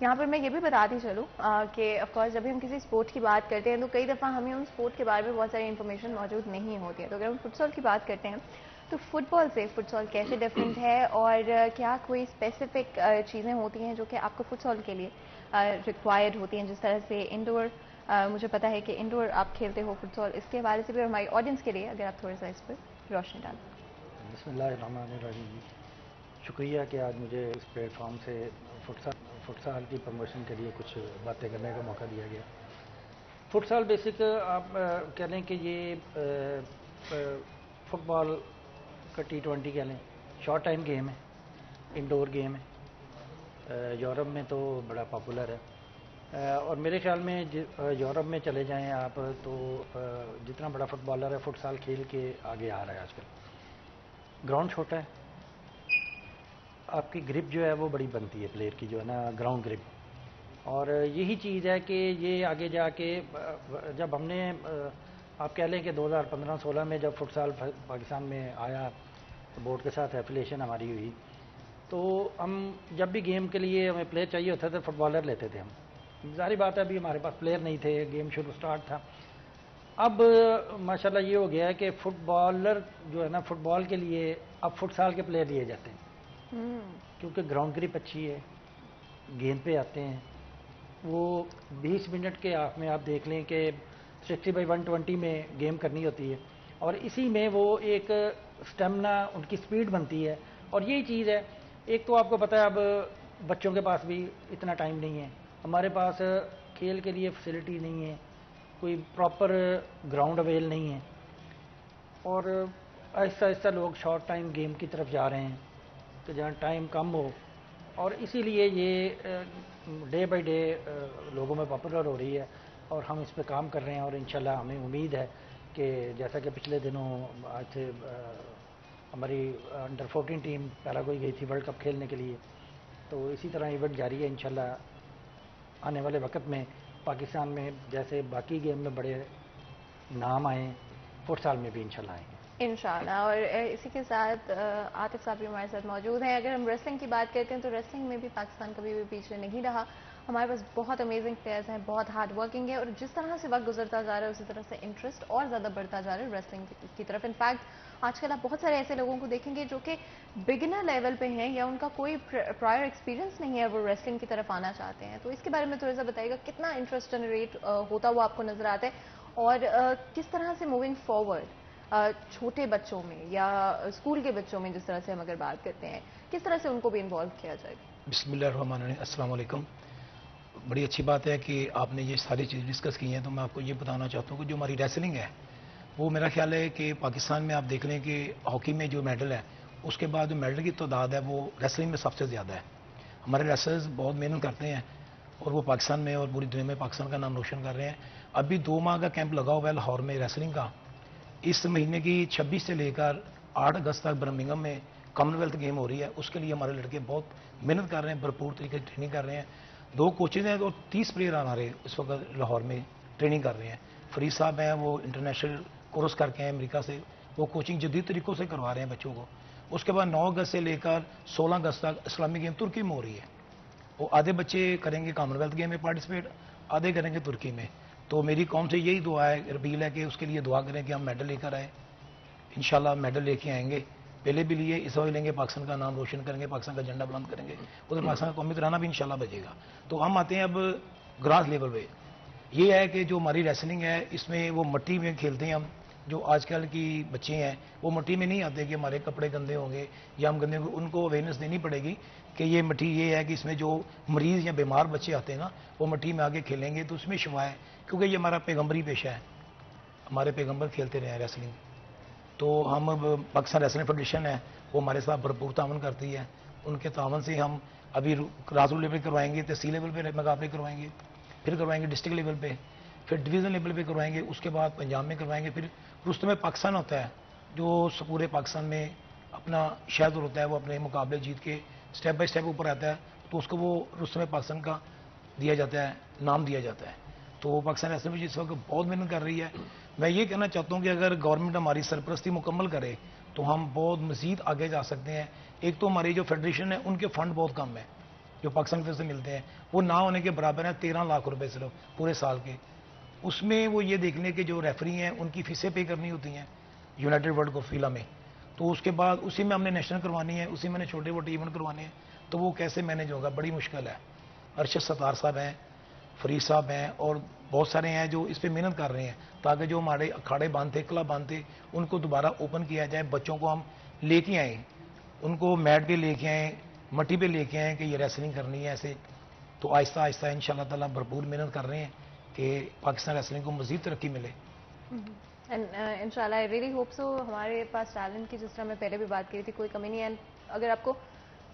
یہاں پر میں یہ بھی بتاتی چلوں کہ آف کورس جب بھی ہم کسی اسپورٹ کی بات کرتے ہیں تو کئی دفعہ ہمیں ان اسپورٹ کے بارے میں بہت ساری انفارمیشن موجود نہیں ہوتی ہے. تو اگر ہم فٹ سال کی بات کرتے ہیں تو فٹ بال سے فٹ سال کیسے ڈفرینٹ ہے, اور کیا کوئی اسپیسیفک چیزیں ہوتی ہیں جو کہ آپ کو فٹ سال کے لیے ریکوائرڈ ہوتی ہیں, جس طرح سے انڈور مجھے پتا ہے کہ انڈور آپ کھیلتے ہو فٹ سال, اس کے حوالے سے بھی ہماری آڈینس کے لیے اگر آپ تھوڑا سا اس پر روشنی ڈالیں. بسم اللہ الرحمن الرحیم جی, شکریہ کہ آج مجھے اس پلیٹ فارم سے فٹ سال کی پروموشن کے لیے کچھ باتیں کرنے کا موقع دیا گیا. فٹ سال بیسک آپ کہہ لیں کہ یہ فٹ بال کا T20 کہہ لیں, شارٹ ٹائم گیم ہے, انڈور گیم ہے, یورپ میں تو بڑا پاپولر ہے, اور میرے خیال میں یورپ میں چلے جائیں آپ تو جتنا بڑا فٹ بالر ہے فٹ سال کھیل کے آگے آ رہا ہے. آج کل گراؤنڈ چھوٹا ہے, آپ کی گرپ جو ہے وہ بڑی بنتی ہے پلیئر کی جو ہے نا, گراؤنڈ گرپ, اور یہی چیز ہے کہ یہ آگے جا کے جب ہم نے آپ کہہ لیں کہ 2015-16 میں جب فٹ سال پاکستان میں آیا, بورڈ کے ساتھ ایفیلیشن ہماری ہوئی, تو ہم جب بھی گیم کے لیے ہمیں پلیئر چاہیے ہوتا تھا فٹ بالر لیتے تھے ہم. ظاہری بات ہے ابھی ہمارے پاس پلیئر نہیں تھے, گیم شروع سٹارٹ تھا. اب ماشاءاللہ یہ ہو گیا ہے کہ فٹ بالر جو ہے نا فٹ بال کے لیے اب فٹ سال کے پلیئر لیے جاتے ہیں, کیونکہ گراؤنڈ گرپ اچھی ہے, گیند پہ آتے ہیں. وہ 20 منٹ کے آپ میں آپ دیکھ لیں کہ 60/120 میں گیم کرنی ہوتی ہے, اور اسی میں وہ ایک سٹیمنا ان کی سپیڈ بنتی ہے. اور یہی چیز ہے, ایک تو آپ کو پتہ ہے اب بچوں کے پاس بھی اتنا ٹائم نہیں ہے, ہمارے پاس کھیل کے لیے فیسلٹی نہیں ہے, کوئی پراپر گراؤنڈ اویل نہیں ہے, اور آہستہ آہستہ لوگ شارٹ ٹائم گیم کی طرف جا رہے ہیں کہ جہاں ٹائم کم ہو, اور اسی لیے یہ ڈے بائی ڈے لوگوں میں پاپولر ہو رہی ہے, اور ہم اس پہ کام کر رہے ہیں. اور انشاءاللہ ہمیں امید ہے کہ جیسا کہ پچھلے دنوں آج سے ہماری انڈر 14 ٹیم پیراگوئے گئی تھی ورلڈ کپ کھیلنے کے لیے, تو اسی طرح ایونٹ جاری ہے. انشاءاللہ آنے والے وقت میں پاکستان میں جیسے باقی گیم میں بڑے نام آئے, فٹ سال میں بھی انشاءاللہ آئیں گے انشاءاللہ. اور اسی کے ساتھ عاطف صاحب بھی ہمارے ساتھ موجود ہیں. اگر ہم ریسلنگ کی بات کرتے ہیں تو ریسلنگ میں بھی پاکستان کبھی بھی پیچھے نہیں رہا. ہمارے پاس بہت امیزنگ پلیئرز ہیں, بہت ہارڈ ورکنگ ہے, اور جس طرح سے وقت گزرتا جا رہا ہے اسی طرح سے انٹرسٹ اور زیادہ بڑھتا جا رہا ہے ریسلنگ کی طرف. انفیکٹ آج کل آپ بہت سارے ایسے لوگوں کو دیکھیں گے جو کہ بگنر لیول پہ ہیں یا ان کا کوئی پرائر ایکسپیرینس نہیں ہے, وہ ریسلنگ کی طرف آنا چاہتے ہیں. تو اس کے بارے میں تھوڑا سا بتائیے گا, کتنا انٹرسٹ جنریٹ ہوتا ہوا آپ کو نظر آتا ہے, اور کس طرح سے موونگ فارورڈ چھوٹے بچوں میں یا اسکول کے بچوں میں, جس طرح سے ہم اگر بات کرتے ہیں, کس طرح سے ان کو بھی انوالو کیا جائے گا؟ بسم اللہ الرحمن الرحیم. السلام علیکم. بڑی اچھی بات ہے کہ آپ نے یہ ساری چیز ڈسکس کی ہیں. تو میں آپ کو یہ بتانا چاہتا ہوں کہ جو ہماری ریسلنگ ہے وہ میرا خیال ہے کہ پاکستان میں آپ دیکھ لیں کہ ہاکی میں جو میڈل ہے اس کے بعد جو میڈل کی تعداد ہے وہ ریسلنگ میں سب سے زیادہ ہے. ہمارے ریسلرز بہت محنت کرتے ہیں اور وہ پاکستان میں اور پوری دنیا میں پاکستان کا نام روشن کر رہے ہیں. ابھی 2 ماہ کا کیمپ لگا ہوا ہے لاہور میں ریسلنگ کا. اس مہینے کی 26 سے لے کر 8 اگست تک برمنگھم میں کامن ویلتھ گیم ہو رہی ہے. اس کے لیے ہمارے لڑکے بہت محنت کر رہے ہیں, بھرپور طریقے سے ٹریننگ کر رہے ہیں. 2 کوچز ہیں اور 30 پلیئر ہمارے اس وقت لاہور میں ٹریننگ کر رہے ہیں. فرید صاحب ہیں, وہ انٹرنیشنل کورس کر کے ہیں امریکہ سے, وہ کوچنگ جدید طریقوں سے کروا رہے ہیں بچوں کو. اس کے بعد 9 اگست سے لے کر 16 اگست تک اسلامی گیم ترکی میں ہو رہی ہے. وہ آدھے بچے کریں گے کامن ویلتھ گیم میں پارٹیسپیٹ, آدھے کریں گے ترکی میں. تو میری قوم سے یہی دعا ہے, اپیل ہے کہ اس کے لیے دعا کریں کہ ہم میڈل لے کر آئیں. انشاءاللہ میڈل لے کے آئیں گے, پہلے بھی لیے, اس وقت لیں گے, پاکستان کا نام روشن کریں گے, پاکستان کا جھنڈا بلند کریں گے, ادھر پاکستان کا قومی ترانہ بھی انشاءاللہ بجے گا. تو ہم آتے ہیں اب گراس لیول پہ. یہ ہے کہ جو ہماری ریسلنگ ہے اس میں وہ مٹی میں کھیلتے ہیں ہم. جو آج کل کی بچے ہیں وہ مٹی میں نہیں آتے کہ ہمارے کپڑے گندے ہوں گے یا ہم گندے ہوں گے. ان کو اویئرنیس دینی پڑے گی کہ یہ مٹی یہ ہے کہ اس میں جو مریض یا بیمار بچے آتے ہیں نا وہ مٹی میں آگے کھیلیں گے تو اس میں شفا ہے, کیونکہ یہ ہمارا پیغمبری پیشہ ہے. ہمارے پیغمبر کھیلتے رہے ہیں ریسلنگ. تو ہم اب پاکستان ریسلنگ فیڈریشن ہے وہ ہمارے ساتھ بھرپور تعاون کرتی ہے. ان کے تعاون سے ہم ابھی گراس لیول پہ کروائیں گے, تحصیل لیول پہ مقابلے کروائیں گے, پھر کروائیں گے ڈسٹرکٹ لیول پہ, پھر ڈویژن لیول پہ کروائیں گے, اس کے بعد پنجاب میں کروائیں گے. پھر رستم پاکستان ہوتا ہے جو پورے پاکستان میں اپنا شہدور ہوتا ہے, وہ اپنے مقابلے جیت کے سٹیپ بائی سٹیپ اوپر آتا ہے تو اس کو وہ رستم پاکستان کا دیا جاتا ہے, نام دیا جاتا ہے. تو پاکستان ریسلنگ اس وقت بہت محنت کر رہی ہے. میں یہ کہنا چاہتا ہوں کہ اگر گورنمنٹ ہماری سرپرستی مکمل کرے تو ہم بہت مزید آگے جا سکتے ہیں. ایک تو ہماری جو فیڈریشن ہے ان کے فنڈ بہت کم ہے, جو پاکستان کی طرف سے ملتے ہیں وہ نہ ہونے کے برابر ہیں 13 لاکھ روپے صرف پورے سال کے. اس میں وہ یہ دیکھ لیں کہ جو ریفری ہیں ان کی فیسیں پے کرنی ہوتی ہیں یونائٹڈ ورلڈ کپ فیلا میں, تو اس کے بعد اسی میں ہم نے نیشنل کروانی ہے, اسی میں نے چھوٹے موٹے ایونٹ کروانے ہیں, تو وہ کیسے مینیج ہوگا, بڑی مشکل ہے. ارشد ستار صاحب ہیں, فرید صاحب ہیں, اور بہت سارے ہیں جو اس پہ محنت کر رہے ہیں تاکہ جو ہمارے اکھاڑے باندھ تھے, کلب باندھ تھے, ان کو دوبارہ اوپن کیا جائے. بچوں کو ہم لے کے آئیں, ان کو میٹ پہ لے کے آئیں, مٹی پہ لے کے آئیں کہ یہ ریسلنگ کرنی ہے ایسے. تو آہستہ آہستہ ان شاء اللہ تعالیٰ بھرپور محنت کر رہے ہیں کہ پاکستان ریسلنگ کو مزید ترقی ملے. ان شاء اللہ آئی ریئلی ہوپ سو. ہمارے پاس ٹیلنٹ کی جس طرح میں پہلے بھی بات کی تھی کوئی کمی نہیں ہے. اگر آپ کو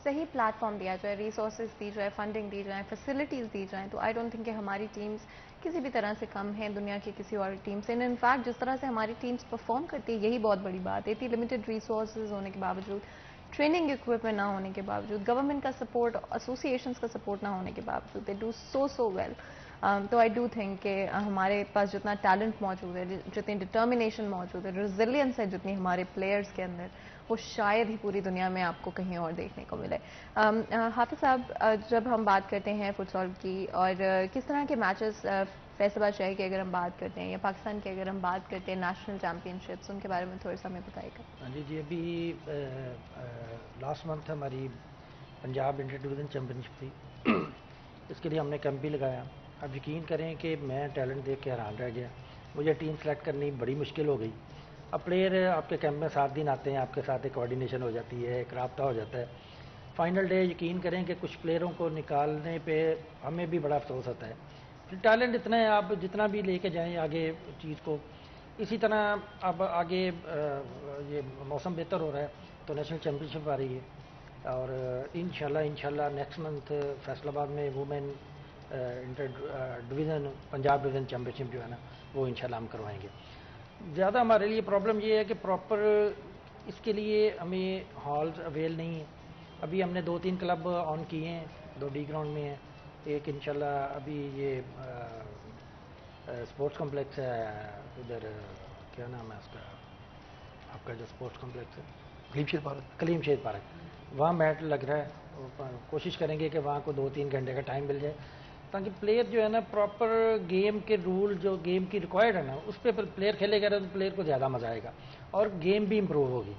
صحیح پلیٹ فارم دیا جائے, ریسورسز دی جائے, فنڈنگ دی جائیں, فیسلٹیز دی جائیں, تو آئی ڈونٹ تھنک کہ ہماری ٹیمز کسی بھی طرح سے کم ہیں دنیا کی کسی اور ٹیم سے. ان فیکٹ جس طرح سے ہماری ٹیمز پرفارم کرتی ہے یہی بہت بڑی بات ہے. اتنی لمیٹڈ ریسورسز ہونے کے باوجود, ٹریننگ اکوپمنٹ نہ ہونے کے باوجود, گورنمنٹ کا سپورٹ, ایسوسیشنز کا سپورٹ نہ ہونے کے باوجود, دے ڈو سو ویل. تو آئی ڈو تھنک کہ ہمارے پاس جتنا ٹیلنٹ موجود ہے, جتنی ڈٹرمنیشن موجود ہے, ریزیلینس ہے جتنی ہمارے پلیئرز کے اندر, وہ شاید ہی پوری دنیا میں آپ کو کہیں اور دیکھنے کو ملے. حافظ صاحب, جب ہم بات کرتے ہیں فٹ سال کی اور کس طرح کے میچز فیصل شاہی کی اگر ہم بات کرتے ہیں یا پاکستان کی اگر ہم بات کرتے ہیں نیشنل چیمپئن شپس, ان کے بارے میں تھوڑا سا ہمیں بتائیے گا. جی ابھی لاسٹ منتھ ہماری پنجاب انٹر ڈویژن چیمپئن شپ تھی, اس کے لیے ہم نے کیمپ بھی لگایا. اب یقین کریں کہ میں ٹیلنٹ دیکھ کے حیران رہ گیا. مجھے ٹیم سلیکٹ کرنی بڑی مشکل ہو گئی. اب پلیئر آپ کے کیمپ میں 7 دن آتے ہیں, آپ کے ساتھ ایک کوآرڈینیشن ہو جاتی ہے, ایک رابطہ ہو جاتا ہے. فائنل ڈے یقین کریں کہ کچھ پلیئروں کو نکالنے پہ ہمیں بھی بڑا افسوس ہوتا ہے. ٹیلنٹ اتنا ہے, آپ جتنا بھی لے کے جائیں آگے چیز کو. اسی طرح اب آگے یہ موسم بہتر ہو رہا ہے تو نیشنل چیمپئن شپ آ رہی ہے, اور انشاءاللہ نیکسٹ منتھ فیصل آباد میں women inter division Punjab division championship جو ہے نا وہ انشاءاللہ ہم کروائیں گے. زیادہ ہمارے لیے پرابلم یہ ہے کہ پراپر اس کے لیے ہمیں ہالز اویل نہیں ہیں. ابھی ہم نے 2-3 کلب آن کیے ہیں, 2 ڈی گراؤنڈ میں ہیں, ایک انشاءاللہ ابھی یہ اسپورٹس کمپلیکس ہے ادھر, کیا نام ہے اس کا, آپ کا جو اسپورٹس کمپلیکس ہے کلیم شیر پارک, وہاں میٹ لگ رہا ہے. کوشش کریں گے کہ وہاں کو 2-3 گھنٹے کا ٹائم مل جائے تاکہ پلیئر جو ہے نا پراپر گیم کے رول جو گیم کی ریکوائرڈ ہے نا اس پہ پلیئر کھیلے گا تو پلیئر کو زیادہ مزہ آئے گا اور گیم بھی امپروو ہوگی.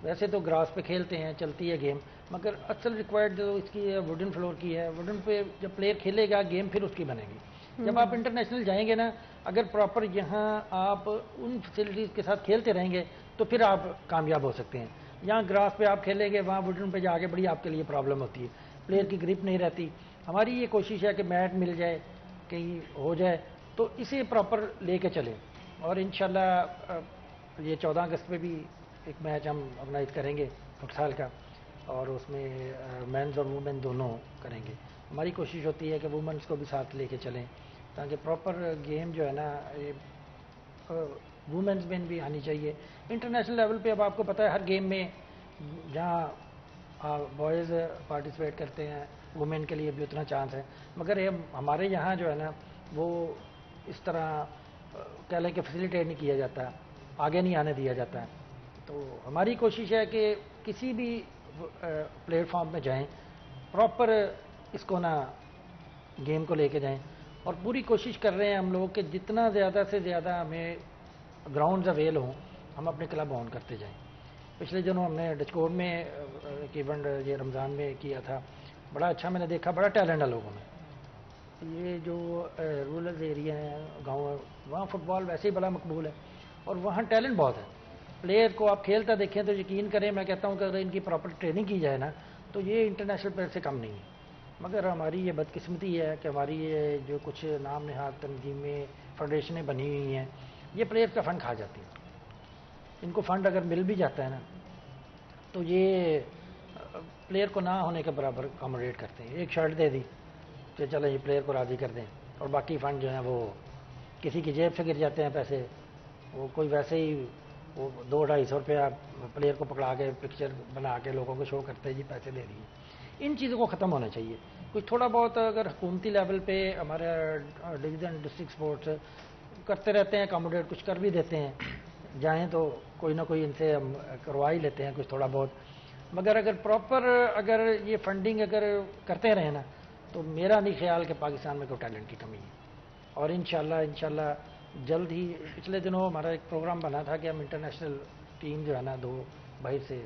ویسے تو گراس پہ کھیلتے ہیں, چلتی ہے گیم, مگر اصل ریکوائرڈ جو اس کی ہے ووڈن فلور کی ہے. ووڈن پہ جب پلیئر کھیلے گا گیم پھر اس کی بنے گی. جب آپ انٹرنیشنل جائیں گے نا, اگر پراپر یہاں آپ ان فیسلٹیز کے ساتھ کھیلتے رہیں گے تو پھر آپ کامیاب ہو سکتے ہیں. یہاں گراس پہ آپ کھیلیں گے, وہاں ووڈن پہ جا کے بڑی آپ کے لیے پرابلم ہوتی ہے, پلیئر کی گرپ نہیں رہتی. ہماری یہ کوشش ہے کہ میٹ مل جائے, کہیں ہو جائے تو اسے پراپر لے کے چلیں. اور انشاءاللہ یہ 14 اگست پہ بھی ایک میچ ہم آرگنائز کریں گے فٹ سال کا, اور اس میں مینز اور وومین دونوں کریں گے. ہماری کوشش ہوتی ہے کہ وومنس کو بھی ساتھ لے کے چلیں تاکہ پراپر گیم جو ہے نا وومنس میں بھی آنی چاہیے. انٹرنیشنل لیول پہ اب آپ کو پتہ ہے ہر گیم میں جہاں بوائز پارٹیسپیٹ کرتے ہیں وومین کے لیے بھی اتنا چانس ہے, مگر ہمارے یہاں جو ہے نا وہ اس طرح کہہ لیں کہ فیسیلیٹیٹ نہیں کیا جاتا, آگے نہیں آنے دیا جاتا ہے. تو ہماری کوشش ہے کہ کسی بھی پلیٹ فارم میں جائیں پراپر اس کو نا گیم کو لے کے جائیں, اور پوری کوشش کر رہے ہیں ہم لوگ کہ جتنا زیادہ سے زیادہ ہمیں گراؤنڈز اویل ہوں ہم اپنے کلب آن کرتے جائیں. پچھلے دنوں ہم نے ڈچکوڈ میں ایک ایونٹ یہ رمضان میں کیا تھا, بڑا اچھا میں نے دیکھا, بڑا ٹیلنٹ ہے لوگوں میں. یہ جو رورل ایریا ہیں, گاؤں ہے, وہاں فٹ بال ویسے ہی بڑا مقبول ہے اور وہاں ٹیلنٹ بہت ہے. پلیئر کو آپ کھیلتا دیکھیں تو یقین کریں, میں کہتا ہوں کہ اگر ان کی پراپر ٹریننگ کی جائے نا تو یہ انٹرنیشنل پلیئر سے کم نہیں ہے. مگر ہماری یہ بدقسمتی ہے کہ ہماری یہ جو کچھ نام نہاد تنظیمیں فیڈریشنیں بنی ہوئی ہیں یہ پلیئر کا فنڈ کھا جاتی ہیں. ان کو فنڈ اگر مل بھی جاتا ہے نا تو یہ پلیئر کو نہ ہونے کے برابر اکاموڈیٹ کرتے ہیں. ایک شرٹ دے دی کہ چلیں یہ پلیئر کو راضی کر دیں, اور باقی فنڈ جو ہیں وہ کسی کی جیب سے گر جاتے ہیں پیسے. وہ کوئی ویسے ہی وہ 200-250 روپیہ پلیئر کو پکڑا کے پکچر بنا کے لوگوں کو شو کرتے ہیں جی پیسے دے دیے. ان چیزوں کو ختم ہونا چاہیے. کچھ تھوڑا بہت اگر حکومتی لیول پہ ہمارے ڈویژن ڈسٹرکٹ اسپورٹس کرتے رہتے ہیں, اکاموڈیٹ کچھ کر بھی دیتے ہیں, جائیں تو کوئی نہ کوئی ان سے ہم کروا ہی لیتے ہیں کچھ تھوڑا بہت. مگر اگر پراپر اگر یہ فنڈنگ اگر کرتے رہیں نا تو میرا نہیں خیال کہ پاکستان میں کوئی ٹیلنٹ کی کمی ہے. اور انشاءاللہ جلد ہی پچھلے دنوں ہمارا ایک پروگرام بنا تھا کہ ہم انٹرنیشنل ٹیم جو ہے نا 2 باہر سے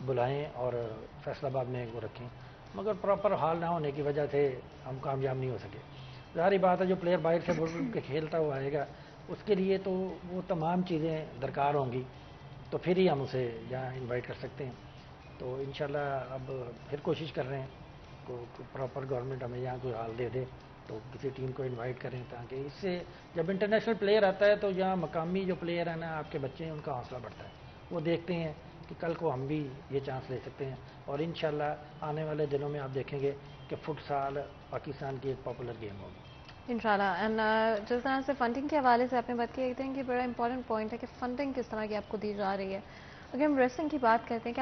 بلائیں اور فیصل آباد میں وہ رکھیں, مگر پراپر حال نہ ہونے کی وجہ سے ہم کامیاب نہیں ہو سکے. ظاہری بات ہے جو پلیئر باہر سے بول کے کھیلتا ہوا آئے گا اس کے لیے تو وہ تمام چیزیں درکار ہوں گی, تو پھر ہی ہم اسے یہاں انوائٹ کر سکتے ہیں. تو انشاءاللہ اب پھر کوشش کر رہے ہیں پراپر گورنمنٹ ہمیں یہاں کوئی حال دے دے تو کسی ٹیم کو انوائٹ کریں, تاکہ اس سے جب انٹرنیشنل پلیئر آتا ہے تو یہاں مقامی جو پلیئر ہیں نا آپ کے بچے ہیں ان کا حوصلہ بڑھتا ہے. وہ دیکھتے ہیں کہ کل کو ہم بھی یہ چانس لے سکتے ہیں. اور انشاءاللہ آنے والے دنوں میں آپ دیکھیں گے کہ فٹ سال پاکستان کی ایک پاپولر گیم ہوگی انشاءاللہ. اینڈ جس طرح سے فنڈنگ کے حوالے سے آپ نے بات کی, ایک دن کی بڑا امپورٹنٹ پوائنٹ ہے کہ فنڈنگ کس طرح کی آپ کو دی جا رہی ہے. اگر ہم ریسلنگ کی بات کرتے ہیں کہ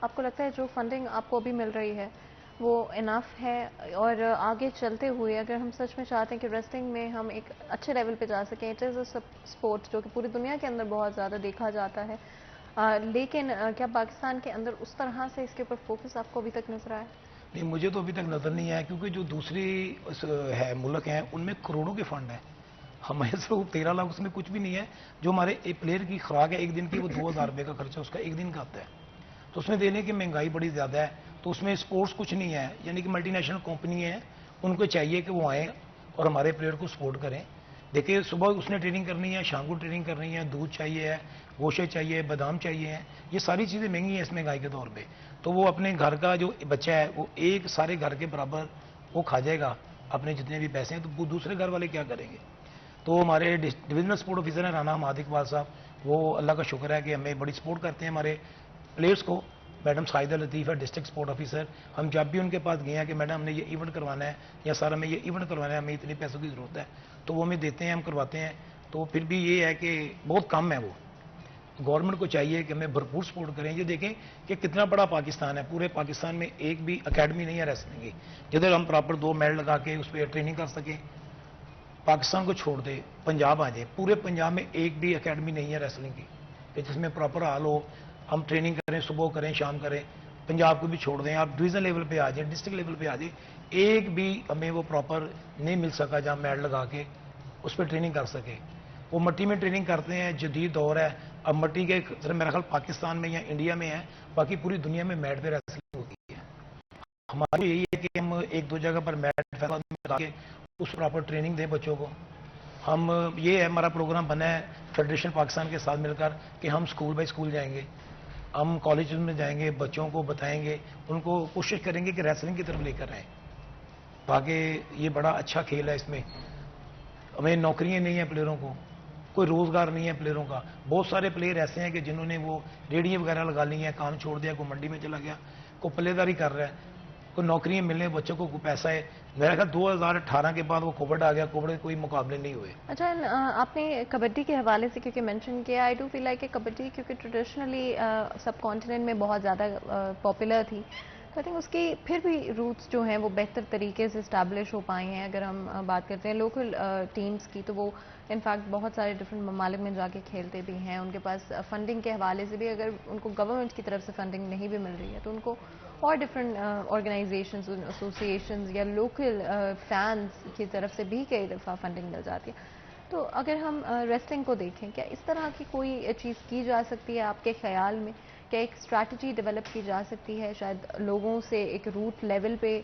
آپ کو لگتا ہے جو فنڈنگ آپ کو ابھی مل رہی ہے وہ انف ہے, اور آگے چلتے ہوئے اگر ہم سچ میں چاہتے ہیں کہ ریسلنگ میں ہم ایک اچھے لیول پہ جا سکیں, اٹ از اے اسپورٹ جو کہ پوری دنیا کے اندر بہت زیادہ دیکھا جاتا ہے, لیکن کیا پاکستان کے اندر اس طرح سے اس کے اوپر فوکس آپ کو ابھی تک نظر آیا؟ نہیں, مجھے تو ابھی تک نظر نہیں آیا, کیونکہ جو دوسری ہے ملک ہیں ان میں کروڑوں کے فنڈ ہیں. ہمارے صرف 13 لاکھ اس میں کچھ بھی نہیں ہے. جو ہمارے ایک پلیئر کی خوراک ہے ایک دن کی وہ 2000 روپے کا خرچہ اس کا ایک دن کا آتا ہے. تو اس میں دینے کی مہنگائی بڑی زیادہ ہے, تو اس میں اسپورٹس کچھ نہیں ہے. یعنی کہ ملٹی نیشنل کمپنی ہیں, ان کو چاہیے کہ وہ آئیں اور ہمارے پلیئر کو سپورٹ کریں. دیکھیے صبح اس نے ٹریننگ کرنی ہے, شام کو ٹریننگ کرنی ہے, دودھ چاہیے ہے, گوشے چاہیے, بادام چاہیے ہیں, یہ ساری چیزیں مہنگی ہیں اس مہنگائی کے دور پہ. تو وہ اپنے گھر کا جو بچہ ہے وہ ایک سارے گھر کے برابر وہ کھا جائے گا اپنے جتنے بھی پیسے ہیں, تو وہ دوسرے گھر والے کیا کریں گے. تو ہمارے ڈویژنل سپورٹ آفیسر ہیں رانا حماد اقبال صاحب, وہ اللہ کا شکر ہے کہ ہمیں بڑی سپورٹ کرتے ہیں ہمارے پلیئرس کو. میڈم سائدہ لطیف ہے ڈسٹرکٹ سپورٹ آفیسر, ہم جب بھی ان کے پاس گئے ہیں کہ میڈم ہم نے یہ ایونٹ کروانا ہے یا سر ہمیں یہ ایونٹ کروانا ہے, ہمیں اتنے پیسوں کی ضرورت ہے, تو وہ ہمیں دیتے ہیں, ہم کرواتے ہیں. تو پھر بھی یہ ہے کہ بہت کم ہے. وہ گورنمنٹ کو چاہیے کہ ہمیں بھرپور سپورٹ کریں. یہ دیکھیں کہ کتنا بڑا پاکستان ہے, پورے پاکستان میں ایک بھی اکیڈمی نہیں ہے ریسلنگ کی جدھر ہم پراپر 2 میڈل لگا کے اس پہ ٹریننگ کر سکیں. پاکستان کو چھوڑ دے, پنجاب آ جائے, پورے پنجاب میں ایک بھی اکیڈمی نہیں ہے ریسلنگ کی کہ جس میں پراپر حال ہو, ہم ٹریننگ کریں, صبح کریں شام کریں. پنجاب کو بھی چھوڑ دیں, آپ ڈویژن لیول پہ آ جائیں, ڈسٹرکٹ لیول پہ آ جائیں, ایک بھی ہمیں وہ پراپر نہیں مل سکا جہاں میڈل لگا کے اس پہ ٹریننگ کر سکے. وہ مٹی میں ٹریننگ کرتے ہیں, جدید دور ہے. اب مٹی کے میرا خیال پاکستان میں یا انڈیا میں ہے, باقی پوری دنیا میں میٹ پہ ریسلنگ ہوتی ہے. ہماری یہی ہے کہ ہم 1-2 جگہ پر میٹ لگا کے اس پراپر ٹریننگ دیں بچوں کو. ہم یہ ہے ہمارا پروگرام بنا ہے فیڈریشن پاکستان کے ساتھ مل کر کہ ہم اسکول بائی اسکول جائیں گے, ہم کالج میں جائیں گے, بچوں کو بتائیں گے, ان کو کوشش کریں گے کہ ریسلنگ کی طرف لے کر آئیں. باقی یہ بڑا اچھا کھیل ہے, اس میں ہمیں نوکریاں نہیں ہیں پلیئروں کو, کوئی روزگار نہیں ہے پلیئروں کا. بہت سارے پلیئر ایسے ہیں کہ جنہوں نے وہ ریڈیاں وغیرہ لگا لی ہیں, کام چھوڑ دیا, کوئی منڈی میں چلا گیا, کوئی پلے داری کر رہا ہے, کوئی نوکریاں ملنے بچوں کو کوئی پیسہ ہے. میرا خیال 2018 کے بعد وہ کووڈ آ گیا, کووڈ کے کوئی مقابلے نہیں ہوئے. اچھا, آپ نے کبڈی کے حوالے سے کیونکہ مینشن کیا, آئی ڈو فیل لائک کہ کبڈی کیونکہ ٹریڈیشنلی سب کانٹیننٹ میں بہت زیادہ پاپولر تھی, تو آئی تھنک اس کی پھر بھی روٹس جو ہیں وہ بہتر طریقے سے اسٹیبلش ہو پائے ہیں. اگر ہم بات کرتے ہیں لوکل ٹیمز کی, تو وہ انفیکٹ بہت سارے ڈفرینٹ ممالک میں جا کے کھیلتے بھی ہیں. ان کے پاس فنڈنگ کے حوالے سے بھی اگر ان کو گورنمنٹ کی طرف سے فنڈنگ نہیں بھی مل رہی ہے تو ان کو اور ڈفرینٹ آرگنائزیشنز, ایسوسیشنز یا لوکل فینس کی طرف سے بھی کئی دفعہ فنڈنگ مل جاتی ہے. تو اگر ہم ریسلنگ کو دیکھیں, کیا اس طرح کی کوئی چیز کی جا سکتی ہے آپ کے خیال میں, کیا ایک اسٹریٹجی ڈیولپ کی جا سکتی ہے شاید لوگوں سے ایک روٹ لیول پہ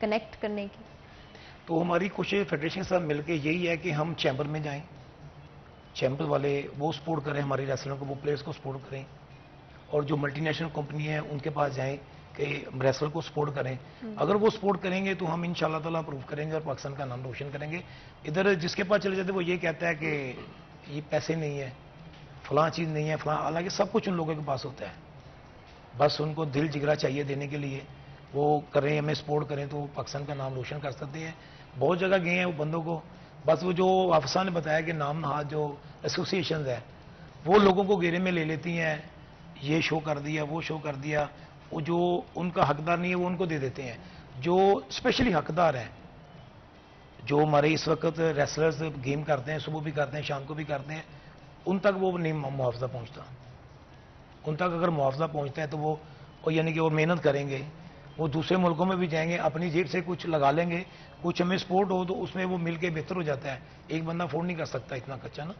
کنیکٹ کرنے کی؟ تو ہماری کوشش فیڈریشن کے ساتھ مل کے یہی ہے کہ ہم چیمبر میں جائیں, چیمبر والے وہ سپورٹ کریں ہماری ریسلروں کو, وہ پلیئرس کو سپورٹ کریں, اور جو ملٹی نیشنل کمپنی ہیں ان کے پاس جائیں کہ ریسلر کو سپورٹ کریں. اگر وہ سپورٹ کریں گے تو ہم ان شاء اللہ تعالیٰ پروو کریں گے اور پاکستان کا نام روشن کریں گے. ادھر جس کے پاس چلے جاتے وہ یہ کہتا ہے کہ یہ پیسے نہیں ہے, فلاں چیز نہیں ہے, فلاں, حالانکہ سب کچھ ان لوگوں کے پاس ہوتا ہے, بس ان کو دل جگرا چاہیے دینے کے لیے. وہ کریں, ہمیں سپورٹ کریں تو پاکستان کا نام روشن کر سکتے ہیں. بہت جگہ گئے ہیں وہ بندوں کو, بس وہ جو آفسر نے بتایا کہ نام نہاد جو ایسوسیشنز ہیں وہ لوگوں کو گھیرے میں لے لیتی ہیں, یہ شو کر دیا, وہ شو کر دیا, وہ جو ان کا حقدار نہیں ہے وہ ان کو دے دیتے ہیں. جو اسپیشلی حقدار ہیں, جو ہمارے اس وقت ریسلرز گیم کرتے ہیں, صبح بھی کرتے ہیں, شام کو بھی کرتے ہیں, ان تک وہ نہیں معاوضہ پہنچتا. ان تک اگر معاوضہ پہنچتا ہے تو وہ یعنی کہ وہ محنت کریں گے, وہ دوسرے ملکوں میں بھی جائیں گے, اپنی جیب سے کچھ لگا لیں گے, کچھ ہمیں سپورٹ ہو تو اس میں وہ مل کے بہتر ہو جاتا ہے. ایک بندہ افورڈ نہیں کر سکتا اتنا کچا نا.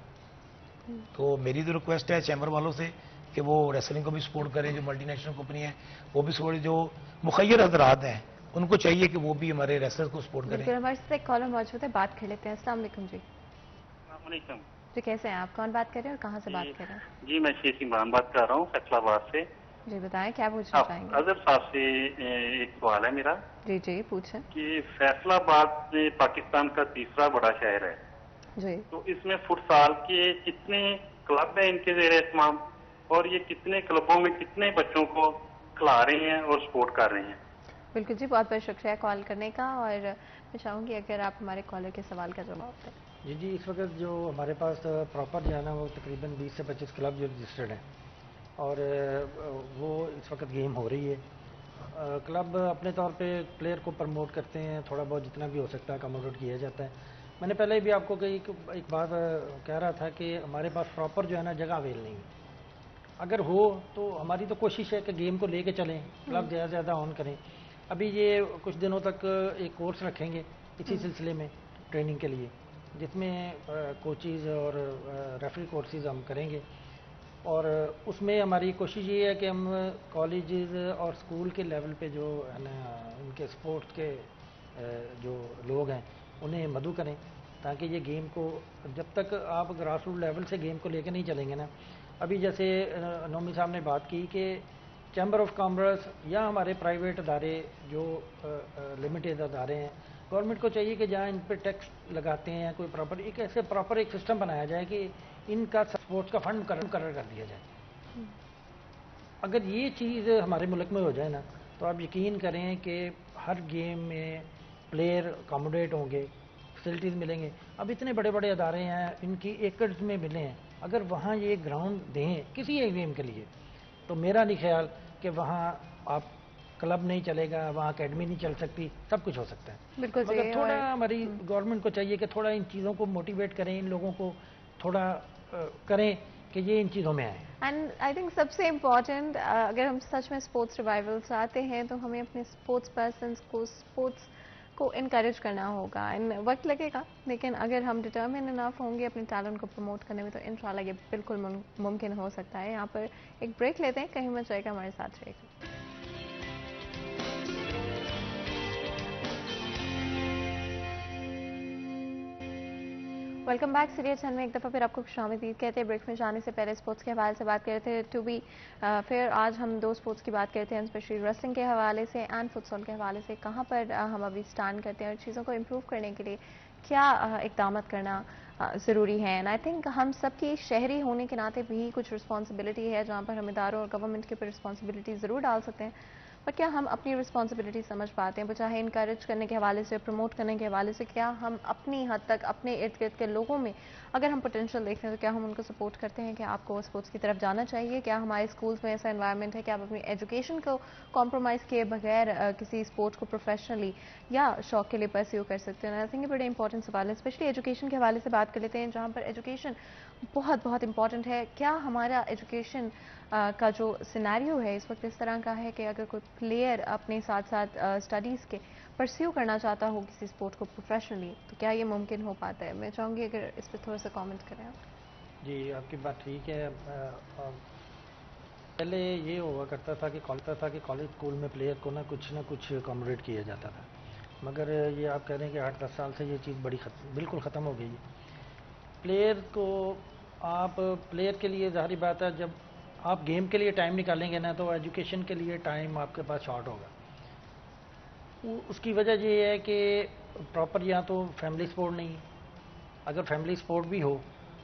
تو میری تو ریکویسٹ ہے چیمبر والوں سے کہ وہ ریسلنگ کو بھی سپورٹ کریں, جو ملٹی نیشنل کمپنی ہے وہ بھی سپورٹ, جو مخیر حضرات ہیں ان کو چاہیے کہ وہ بھی ہمارے ریسلر کو سپورٹ کریں. بالکل, ہمارے ساتھ ایک کالر موجود ہے, بات کر لیتے ہیں. السلام علیکم جی. السلام علیکم جی کیسے ہیں آپ, کون بات کر رہے ہیں اور کہاں سے بات کر رہے ہیں؟ جی میں شیخ عمران بات کر رہا ہوں فیصلہ آباد سے. جی بتائیں کیا پوچھنا چاہیں گے؟ اظہر صاحب سے ایک سوال ہے میرا جی جی پوچھیں. کہ فیصلہ آباد پاکستان کا تیسرا بڑا شہر ہے, جی تو اس میں فٹ سال کے کتنے کلب ہیں ان کے زیر اہتمام, اور یہ کتنے کلبوں میں کتنے بچوں کو کھلا رہے ہیں اور سپورٹ کر رہے ہیں؟ بالکل جی, بہت بہت شکریہ کال کرنے کا, اور میں چاہوں گی اگر آپ ہمارے کالر کے سوال کا جواب دیں. جی اس وقت جو ہمارے پاس پراپر جو ہے نا وہ تقریباً 20 سے 25 کلب جو رجسٹرڈ ہیں, اور وہ اس وقت گیم ہو رہی ہے. کلب اپنے طور پہ پلیئر کو پروموٹ کرتے ہیں, تھوڑا بہت جتنا بھی ہو سکتا ہے اکاموڈیٹ کیا جاتا ہے. میں نے پہلے بھی آپ کو ایک بات کہہ رہا تھا کہ ہمارے پاس پراپر جو ہے نا جگہ اویل نہیں ہے. اگر ہو تو ہماری تو کوشش ہے کہ گیم کو لے کے چلیں, کلب زیادہ سے زیادہ آن کریں. ابھی یہ کچھ دنوں تک ایک کورس رکھیں گے اسی سلسلے میں ٹریننگ کے لیے, جس میں کوچز اور ریفری کورسز ہم کریں گے. اور اس میں ہماری کوشش یہ ہے کہ ہم کالجز اور اسکول کے لیول پہ جو ہے نا ان کے اسپورٹس کے جو لوگ ہیں انہیں مدعو کریں, تاکہ یہ گیم کو جب تک آپ گراس روٹ لیول سے گیم کو لے کے نہیں چلیں گے نا. ابھی جیسے نومی صاحب نے بات کی کہ چیمبر آف کامرس یا ہمارے پرائیویٹ ادارے جو لمیٹڈ ادارے ہیں, گورنمنٹ کو چاہیے کہ جہاں ان پہ ٹیکس لگاتے ہیں کوئی پراپر ایک سسٹم بنایا جائے کہ ان کا سپورٹس کا فنڈ مقرر کر دیا جائے. اگر یہ چیز ہمارے ملک میں ہو جائے نا تو آپ یقین کریں کہ ہر گیم میں پلیئر اکاموڈیٹ ہوں گے, فیسلٹیز ملیں گے. اب اتنے بڑے بڑے ادارے ہیں, ان کی ایکڑز میں ملے ہیں, اگر وہاں یہ گراؤنڈ دیں کسی ایک گیم کے لیے تو میرا نہیں خیال کہ وہاں آپ کلب نہیں چلے گا, وہاں اکیڈمی نہیں چل سکتی, سب کچھ ہو سکتا ہے. بالکل مگر تھوڑا ہماری گورنمنٹ کو چاہیے کہ تھوڑا ان چیزوں کو موٹیویٹ کریں, ان لوگوں کو تھوڑا کریں کہ یہ ان چیزوں میں آئیں. اینڈ آئی تھنک سب سے امپورٹنٹ, اگر ہم سچ میں اسپورٹس ریوائول چاہتے ہیں تو ہمیں اپنے اسپورٹس پرسنس کو اسپورٹس کو انکریج کرنا ہوگا. وقت لگے گا, لیکن اگر ہم ڈٹرمن انف ہوں گے اپنے ٹیلنٹ کو پروموٹ کرنے میں تو انشاءاللہ یہ بالکل ممکن ہو سکتا ہے. یہاں پر ایک بریک لیتے ہیں, کہیں مت جائے گا, ہمارے ساتھ رہے گا. Welcome back. سیریز چینل میں ایک دفعہ پھر آپ کو خوش آمدید کہتے ہیں. بریک میں جانے سے پہلے اسپورٹس کے حوالے سے بات کر رہے تھے. ٹو بی پھر آج ہم دو اسپورٹس کی بات کرتے ہیں, اسپیشلی ریسلنگ کے حوالے سے اینڈ فٹ سال کے حوالے سے. کہاں پر ہم ابھی اسٹینڈ کرتے ہیں اور چیزوں کو امپروو کرنے کے لیے کیا اقدامات کرنا ضروری ہے. اینڈ آئی تھنک ہم سب کی شہری ہونے کے ناطے بھی کچھ رسپانسبلٹی ہے, جہاں پر ہم اداروں اور گورنمنٹ کے اوپر رسپانسبلٹی ضرور ڈال سکتے ہیں, پر کیا ہم اپنی رسپانسبلٹی سمجھ پاتے ہیں؟ چاہے انکریج کرنے کے حوالے سے, پروموٹ کرنے کے حوالے سے, کیا ہم اپنی حد تک اپنے ارد گرد کے لوگوں میں اگر ہم پوٹینشیل دیکھتے ہیں تو کیا ہم ان کو سپورٹ کرتے ہیں کہ آپ کو اسپورٹس کی طرف جانا چاہیے؟ کیا ہمارے اسکولس میں ایسا انوائرمنٹ ہے کہ آپ اپنی ایجوکیشن کو کمپرومائز کیے بغیر کسی اسپورٹس کو پروفیشنلی یا شوق کے لیے پرسیو کر سکتے ہیں؟ آئی تھنک یہ بڑے امپورٹنٹ سوال ہے. اسپیشلی ایجوکیشن کے حوالے سے بات کر لیتے ہیں, جہاں پر ایجوکیشن بہت بہت امپورٹنٹ ہے. کیا ہمارا ایجوکیشن کا جو سینیریو ہے اس وقت اس طرح کا ہے کہ اگر کوئی پلیئر اپنے ساتھ ساتھ اسٹڈیز کے پرسیو کرنا چاہتا ہو کسی اسپورٹ کو پروفیشنلی, تو کیا یہ ممکن ہو پاتا ہے؟ میں چاہوں گی اگر اس پہ تھوڑا سا کامنٹ کریں آپ. جی آپ کی بات ٹھیک ہے. پہلے یہ ہوا کرتا تھا کہ کالج اسکول میں پلیئر کو نہ کچھ اکاموڈیٹ کیا جاتا تھا, مگر یہ آپ کہہ رہے ہیں کہ 8-10 سال سے یہ چیز بالکل ختم ہو گئی ہے. پلیئر کو آپ پلیئر کے لیے ظاہری بات ہے, جب آپ گیم کے لیے ٹائم نکالیں گے نا تو ایجوکیشن کے لیے ٹائم آپ کے پاس شارٹ ہوگا. اس کی وجہ یہ ہے کہ پراپر یا تو فیملی سپورٹ نہیں, اگر فیملی سپورٹ بھی ہو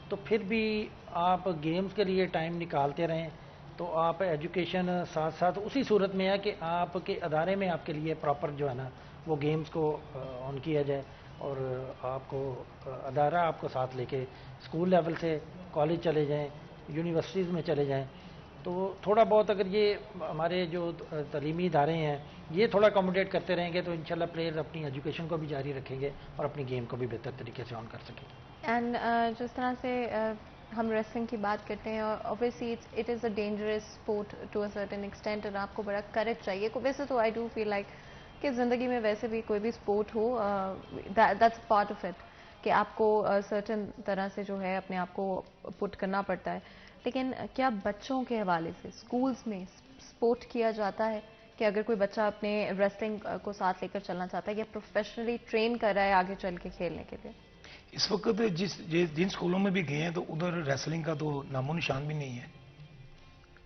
تو پھر بھی آپ گیمز کے لیے ٹائم نکالتے رہیں تو آپ ایجوکیشن ساتھ ساتھ اسی صورت میں ہے کہ آپ کے ادارے میں آپ کے لیے پراپر جو ہے نا وہ گیمز کو آن کیا جائے, اور آپ کو ادارہ آپ کو ساتھ لے کے اسکول لیول سے کالج چلے جائیں, یونیورسٹیز میں چلے جائیں. تو تھوڑا بہت اگر یہ ہمارے جو تعلیمی ادارے ہیں یہ تھوڑا اکاموڈیٹ کرتے رہیں گے تو انشاءاللہ پلیئرز اپنی ایجوکیشن کو بھی جاری رکھیں گے اور اپنی گیم کو بھی بہتر طریقے سے آن کر سکیں گے. اینڈ جس طرح سے ہم ریسلنگ کی بات کرتے ہیں اور obviously it is a dangerous sport to a certain extent, اور آپ کو بڑا کریج چاہیے. ویسے تو آئی ڈو فیل لائک کہ زندگی میں ویسے بھی کوئی بھی sport who that's part of it, کہ آپ کو سرٹن طرح سے جو ہے اپنے آپ کو پٹ کرنا پڑتا ہے. لیکن کیا بچوں کے حوالے سے اسکولز میں اسپورٹ کیا جاتا ہے کہ اگر کوئی بچہ اپنے ریسلنگ کو ساتھ لے کر چلنا چاہتا ہے یا پروفیشنلی ٹرین کر رہا ہے آگے چل کے کھیلنے کے لیے؟ اس وقت جن اسکولوں میں بھی گئے ہیں تو ادھر ریسلنگ کا تو نام و نشان بھی نہیں ہے.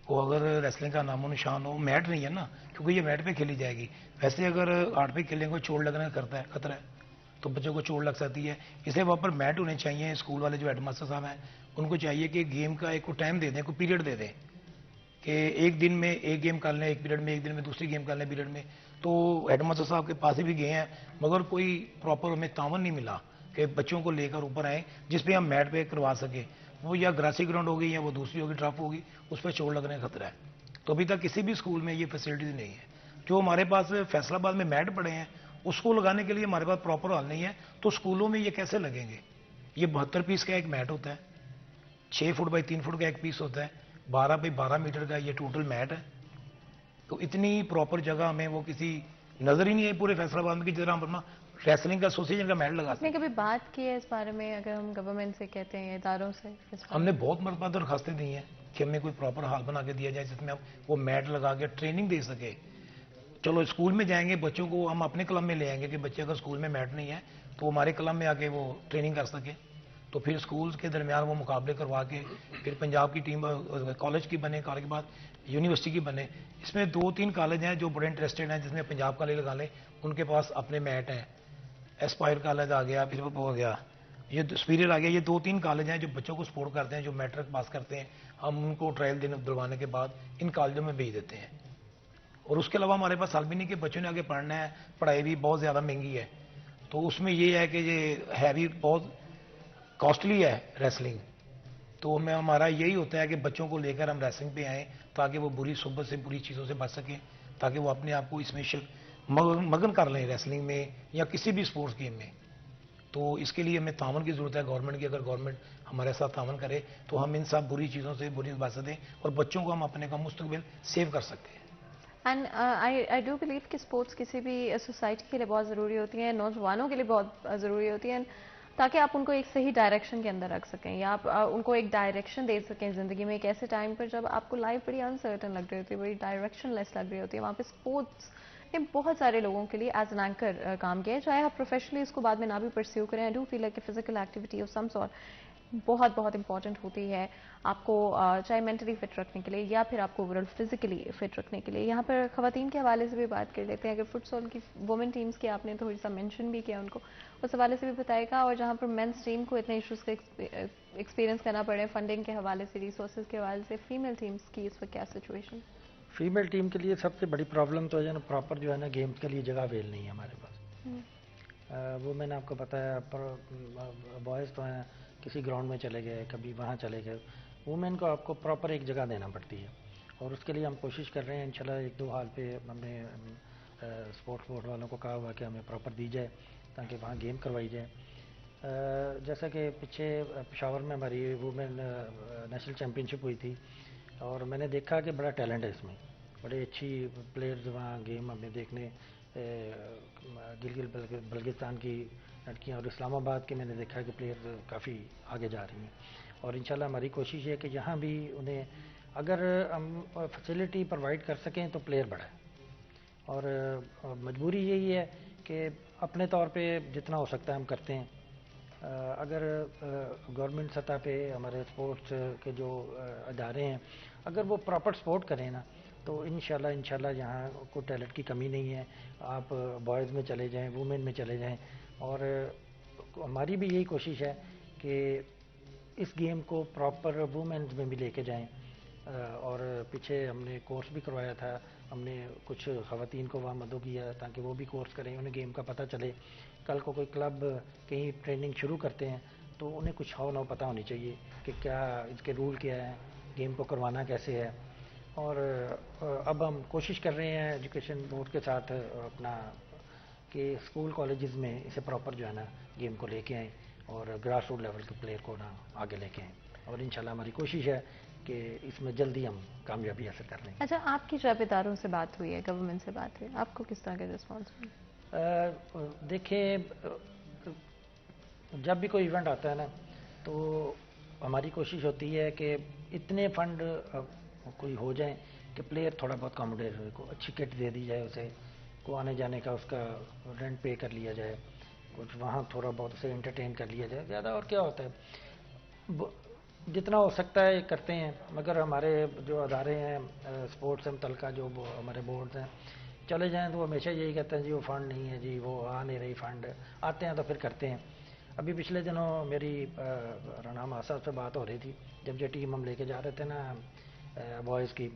وہ اگر ریسلنگ کا نام و نشان ہو، میٹ نہیں ہے نا، کیونکہ یہ میٹ پہ کھیلی جائے گی. ویسے اگر آرٹ پہ کھیلیں کو چوٹ لگنے کا خطرہ ہے تو بچوں کو چوٹ لگ سکتی ہے. اس لیے وہاں پر میٹ ہونے چاہیے. اسکول والے جو ہیڈ ماسٹر صاحب ہیں ان کو چاہیے کہ گیم کا ایک ٹائم دے دیں، کوئی پیریڈ دے دیں کہ ایک دن میں ایک گیم کر لیں ایک پیریڈ میں، ایک دن میں دوسری گیم کر لیں پیریڈ میں. تو ہیڈ ماسٹر صاحب کے پاس بھی گئے ہیں مگر کوئی پراپر ہمیں تعاون نہیں ملا کہ بچوں کو لے کر اوپر آئیں جس پہ ہم میٹ پہ کروا سکیں. وہ یا گراسی گراؤنڈ ہوگی یا وہ دوسری ہوگی ٹرف ہوگی، اس پہ چوٹ لگنے کا خطرہ ہے. تو ابھی تک کسی بھی اسکول میں یہ فیسلٹیز نہیں ہے. جو ہمارے پاس فیصل آباد میں میٹ پڑے ہیں اس کو لگانے کے لیے ہمارے پاس پراپر حال نہیں ہے. تو اسکولوں میں یہ کیسے لگیں گے؟ یہ 72 پیس کا ایک میٹ ہوتا ہے، 6 فٹ بائی 3 فٹ کا ایک پیس ہوتا ہے، 12 بائی 12 میٹر کا یہ ٹوٹل میٹ ہے. تو اتنی پراپر جگہ ہمیں وہ کسی نظر ہی نہیں ہے پورے فیصل آباد میں کہ جدھر ہم اپنا ریسلنگ کا ایسوسیشن کا میٹ لگا آپ نے سکتے. کبھی بات کی ہے اس بارے میں اگر ہم گورنمنٹ سے کہتے ہیں اداروں سے؟ ہم نے بہت مرتبہ درخواستیں دی ہیں کہ ہمیں کوئی پراپر ہال بنا کے دیا جائے جس میں ہم وہ میٹ لگا کے ٹریننگ دے سکے. چلو اسکول میں جائیں گے بچوں کو ہم اپنے کلب میں لے آئیں گے کہ بچے اگر اسکول میں میٹ نہیں ہے تو ہمارے کلب میں آ کے وہ ٹریننگ کر سکے. تو پھر اسکولز کے درمیان وہ مقابلے کروا کے پھر پنجاب کی ٹیم کالج کی بنے، کالج کے بعد یونیورسٹی کی بنے. اس میں 2-3 کالج ہیں جو بڑے انٹرسٹڈ ہیں، جس میں پنجاب کالج لگا لیں، ان کے پاس اپنے میٹ ہیں. ایسپائر کالج آ گیا، پھر وہ ہو گیا، یہ سپیریئر آ گیا. یہ 2-3 کالج ہیں جو بچوں کو سپورٹ کرتے ہیں، جو میٹرک پاس کرتے ہیں. ہم ان کو ٹرائل دلوانے کے بعد ان کالجوں میں بھیج دیتے ہیں. اور اس کے علاوہ ہمارے پاس حال بھی نہیں کہ بچوں نے آگے پڑھنا ہے، پڑھائی بھی بہت زیادہ مہنگی ہے. تو اس میں یہ ہے کہ یہ ہے بھی بہت کاسٹلی ہے ریسلنگ. تو ہمارا یہی ہوتا ہے کہ بچوں کو لے کر ہم ریسلنگ پہ آئیں تاکہ وہ بری صحبت سے، بری چیزوں سے بچ سکیں، تاکہ وہ اپنے آپ کو اس میں مگن کر لیں ریسلنگ میں یا کسی بھی اسپورٹس گیم میں. تو اس کے لیے ہمیں تعاون کی ضرورت ہے گورنمنٹ کی. اگر گورنمنٹ ہمارے ساتھ تعاون کرے تو ہم ان سب بری چیزوں سے بچ سکتے ہیں اور بچوں کو ہم اپنے کا مستقبل سیو کر سکتے ہیں. اینڈ آئی ڈو بلیو کہ اسپورٹس کسی بھی سوسائٹی کے لیے بہت ضروری ہوتی ہیں، نوجوانوں کے لیے بہت ضروری ہوتی ہیں، تاکہ آپ ان کو ایک صحیح ڈائریکشن کے اندر رکھ سکیں یا آپ ان کو ایک ڈائریکشن دے سکیں زندگی میں. ایک ایسے ٹائم پر جب آپ کو لائف بڑی انسرٹن لگ رہی ہوتی ہے، بڑی ڈائریکشن لیس لگ رہی ہوتی ہے، وہاں پہ اسپورٹس نے بہت سارے لوگوں کے لیے ایز این اینکر کام کیا ہے. چاہے آپ پروفیشنلی اس کو بعد میں نہ بھی پرسیو کریں. I do feel like physical activity of some sort بہت امپورٹنٹ ہوتی ہے آپ کو، چاہے مینٹلی فٹ رکھنے کے لیے یا پھر آپ کو اوور آل فزیکلی فٹ رکھنے کے لیے. یہاں پر خواتین کے حوالے سے بھی بات کر لیتے ہیں. اگر فٹ سال کی وومن ٹیمز کی آپ نے تھوڑی سا مینشن بھی کیا ان کو، اس حوالے سے بھی بتائے گا. اور جہاں پر مینس ٹیم کو اتنے ایشوز کا ایکسپیرینس کرنا پڑے فنڈنگ کے حوالے سے، ریسورسز کے حوالے سے، فیمیل ٹیمز کی اس وقت کیا سچویشن؟ فیمیل ٹیم کے لیے سب سے بڑی پرابلم تو ہے نا پراپر جو ہے نا گیمز کے لیے جگہ اویل نہیں ہے ہمارے پاس. وہ میں نے آپ کو بتایا بوائز تو ہیں کسی گراؤنڈ میں چلے گئے، کبھی وہاں چلے گئے. وومین کو آپ کو پراپر ایک جگہ دینا پڑتی ہے اور اس کے لیے ہم کوشش کر رہے ہیں. انشاءاللہ 1-2 حال پہ ہم نے اسپورٹس بورڈ والوں کو کہا ہوا کہ ہمیں پراپر دی جائے تاکہ وہاں گیم کروائی جائے. جیسا کہ پیچھے پشاور میں ہماری وومین نیشنل چیمپئن شپ ہوئی تھی اور میں نے دیکھا کہ بڑا ٹیلنٹ ہے اس میں، بڑے اچھی پلیئرز وہاں گیم ہمیں دیکھنے، گلگت بلتستان کی لڑکیاں اور اسلام آباد کے میں نے دیکھا کہ پلیئرز کافی آگے جا رہی ہیں. اور انشاءاللہ ہماری کوشش ہے کہ یہاں بھی انہیں اگر ہم فیسلٹی پرووائڈ کر سکیں تو پلیئر بڑھے. اور مجبوری یہی ہے کہ اپنے طور پہ جتنا ہو سکتا ہے ہم کرتے ہیں. اگر گورنمنٹ سطح پہ ہمارے اسپورٹس کے جو ادارے ہیں اگر وہ پراپر سپورٹ کریں نا تو انشاءاللہ یہاں کو ٹیلنٹ کی کمی نہیں ہے. آپ بوائز میں چلے جائیں، وومین میں چلے جائیں. اور ہماری بھی یہی کوشش ہے کہ اس گیم کو پراپر وومینز میں بھی لے کے جائیں. اور پیچھے ہم نے کورس بھی کروایا تھا، ہم نے کچھ خواتین کو وہاں مدعو کیا تاکہ وہ بھی کورس کریں، انہیں گیم کا پتہ چلے. کل کو کوئی کلب کہیں ٹریننگ شروع کرتے ہیں تو انہیں کچھ نہ پتہ ہونی چاہیے کہ کیا اس کے رول کیا ہے، گیم کو کروانا کیسے ہے. اور اب ہم کوشش کر رہے ہیں ایجوکیشن بورڈ کے ساتھ اپنا کہ اسکول کالجز میں اسے پراپر جو ہے نا گیم کو لے کے آئیں اور گراس روٹ لیول کے پلیئر کو نا آگے لے کے آئیں. اور انشاءاللہ ہماری کوشش ہے کہ اس میں جلدی ہم کامیابی حاصل کر لیں گے. اچھا، آپ کی جب اداروں سے بات ہوئی ہے، گورنمنٹ سے بات ہوئی، آپ کو کس طرح کا رسپانس ہوئی؟ دیکھیں، جب بھی کوئی ایونٹ آتا ہے نا تو ہماری کوشش ہوتی ہے کہ اتنے فنڈ کوئی ہو جائیں کہ پلیئر تھوڑا بہت کاموڈیٹ ہو، کو اچھی کٹ دے دی جائے اسے، کو آنے جانے کا اس کا رینٹ پے کر لیا جائے، کچھ وہاں تھوڑا بہت اسے انٹرٹین کر لیا جائے. زیادہ اور کیا ہوتا ہے، جتنا ہو سکتا ہے کرتے ہیں. مگر ہمارے جو ادارے ہیں اسپورٹس سے متعلقہ، جو ہمارے بورڈز ہیں، چلے جائیں تو وہ ہمیشہ یہی کہتے ہیں جی وہ فنڈ نہیں ہے، جی وہ آ نہیں رہی فنڈ. آتے ہیں تو پھر کرتے ہیں. ابھی پچھلے دنوں میری رانا ماسا سے بات ہو رہی تھی، جب یہ ٹیم ہم لے کے جا رہے تھے نا بوائز کی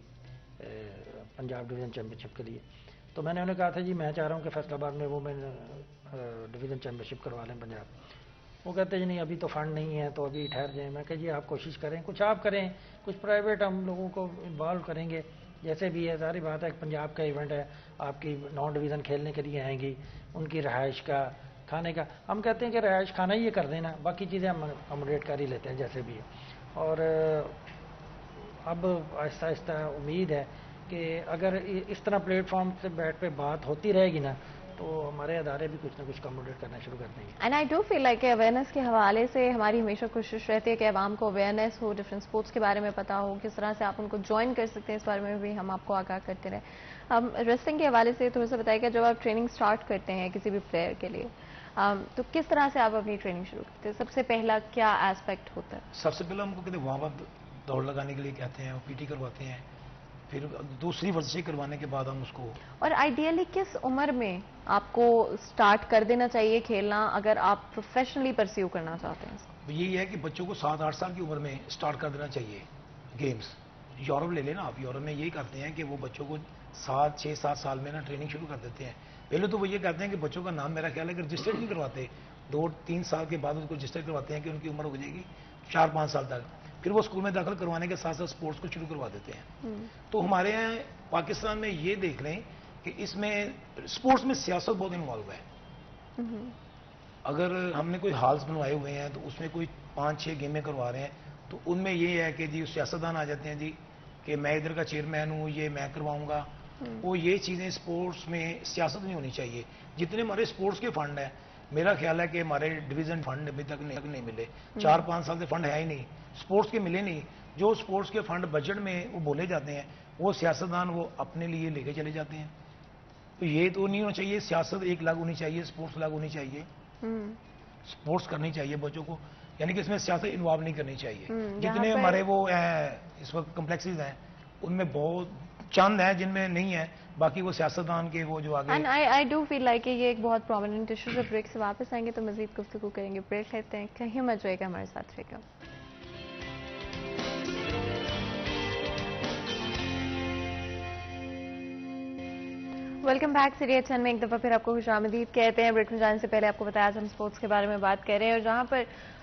پنجاب ڈویژن چیمپئن شپ کے لیے، تو میں نے انہیں کہا تھا جی میں چاہ رہا ہوں کہ فیصل آباد میں وومن ڈویژن چیمپئن شپ کروا لیں پنجاب. وہ کہتے ہیں جی نہیں ابھی تو فنڈ نہیں ہے تو ابھی ٹھہر جائیں. میں کہ جی آپ کوشش کریں، کچھ آپ کریں، کچھ پرائیویٹ ہم لوگوں کو انوالو کریں گے. جیسے بھی ہے، ظاہری بات ہے کہ پنجاب کا ایونٹ ہے، آپ کی نان ڈویژن کھیلنے کے لیے آئیں گی، ان کی رہائش کا، کھانے کا، ہم کہتے ہیں کہ رہائش کھانا ہی یہ کر دینا، باقی چیزیں ہم اکوموڈیٹ کر ہی لیتے ہیں جیسے بھی ہے. اور اب آہستہ آہستہ امید ہے کہ اگر اس طرح پلیٹ فارم سے بیٹھ پہ بات ہوتی رہے گی نا تو ہمارے ادارے بھی کچھ نہ کچھ اکوموڈیٹ کرنا شروع کر دیں گے. And I do feel like کہ اویئرنیس کے حوالے سے ہماری ہمیشہ کوشش رہتی ہے کہ عوام کو اویئرنیس ہو، ڈفرینٹ اسپورٹس کے بارے میں پتہ ہو، کس طرح سے آپ ان کو جوائن کر سکتے ہیں، اس بارے میں بھی ہم آپ کو آگاہ کرتے رہیں. ریسلنگ کے حوالے سے تھوڑا سا بتائیے گا، جب آپ ٹریننگ سٹارٹ کرتے ہیں کسی بھی پلیئر کے لیے تو کس طرح سے آپ اپنی ٹریننگ شروع کرتے ہیں؟ سب سے پہلا کیا ایسپیکٹ ہوتا ہے؟ سب سے پہلے ہم کو کہتے ہیں وہاں پر دوڑ لگانے کے لیے کہتے ہیں، پی ٹی کرواتے ہیں، پھر دوسری ورزشیں کروانے کے بعد ہم اس کو. اور آئیڈیلی کس عمر میں آپ کو سٹارٹ کر دینا چاہیے کھیلنا اگر آپ پروفیشنلی پرسیو کرنا چاہتے ہیں؟ یہی ہے کہ بچوں کو 7-8 سال کی عمر میں سٹارٹ کر دینا چاہیے گیمز. یورپ لے لینا آپ، یورپ میں یہی کرتے ہیں کہ وہ بچوں کو 6-7 سال میں نا ٹریننگ شروع کر دیتے ہیں. پہلے تو وہ یہ کہتے ہیں کہ بچوں کا نام، میرا خیال ہے کہ رجسٹر نہیں کرواتے، 2-3 سال کے بعد اس کو رجسٹر کرواتے ہیں کہ ان کی عمر ہو جائے گی 4-5 سال تک، پھر وہ اسکول میں داخل کروانے کے ساتھ ساتھ اسپورٹس کو شروع کروا دیتے ہیں. تو ہمارے یہاں پاکستان میں یہ دیکھ لیں کہ اس میں اسپورٹس میں سیاست بہت انوالو ہے. اگر ہم نے کوئی ہالس بنوائے ہوئے ہیں تو اس میں کوئی 5-6 گیمیں کروا رہے ہیں تو ان میں یہ ہے کہ جی سیاستدان آ جاتے ہیں جی کہ میں ادھر کا چیئرمین ہوں، یہ میں کرواؤں گا. وہ یہ چیزیں اسپورٹس میں سیاست نہیں ہونی چاہیے. جتنے ہمارے اسپورٹس کے فنڈ ہیں، میرا خیال ہے کہ ہمارے ڈویژن فنڈ ابھی تک نہیں ملے. 4-5 سال سے فنڈ ہے ہی نہیں اسپورٹس کے، ملے نہیں. جو اسپورٹس کے فنڈ بجٹ میں وہ بولے جاتے ہیں وہ سیاستدان وہ اپنے لیے لے کے چلے جاتے ہیں. تو یہ تو نہیں ہونا چاہیے. سیاست ایک لاگ ہونی چاہیے، اسپورٹس لاگ ہونی چاہیے. اسپورٹس کرنی چاہیے بچوں کو، یعنی کہ اس میں سیاست انوالو نہیں کرنی چاہیے. جتنے ہمارے وہ اس وقت کمپلیکسز ہیں ان میں بہت چند ہیں جن میں نہیں ہے، باقی وہ سیاستدان کے وہ جو آگے. And I do feel like کہ یہ ایک بہت پرومیننٹ ایشو. جب بریک سے واپس آئیں گے تو مزید گفتگو کریں گے. بریک لیتے ہیں، کہیں مت جائے گا، ہمارے ساتھ رہے گا. Welcome back. سیریز 10 میں ایک دفعہ پھر آپ کو خوش آمدید کہتے ہیں. بریک میں جانے سے پہلے آپ کو بتایا ہم اسپورٹس کے بارے میں بات کر رہے ہیں، اور جہاں پر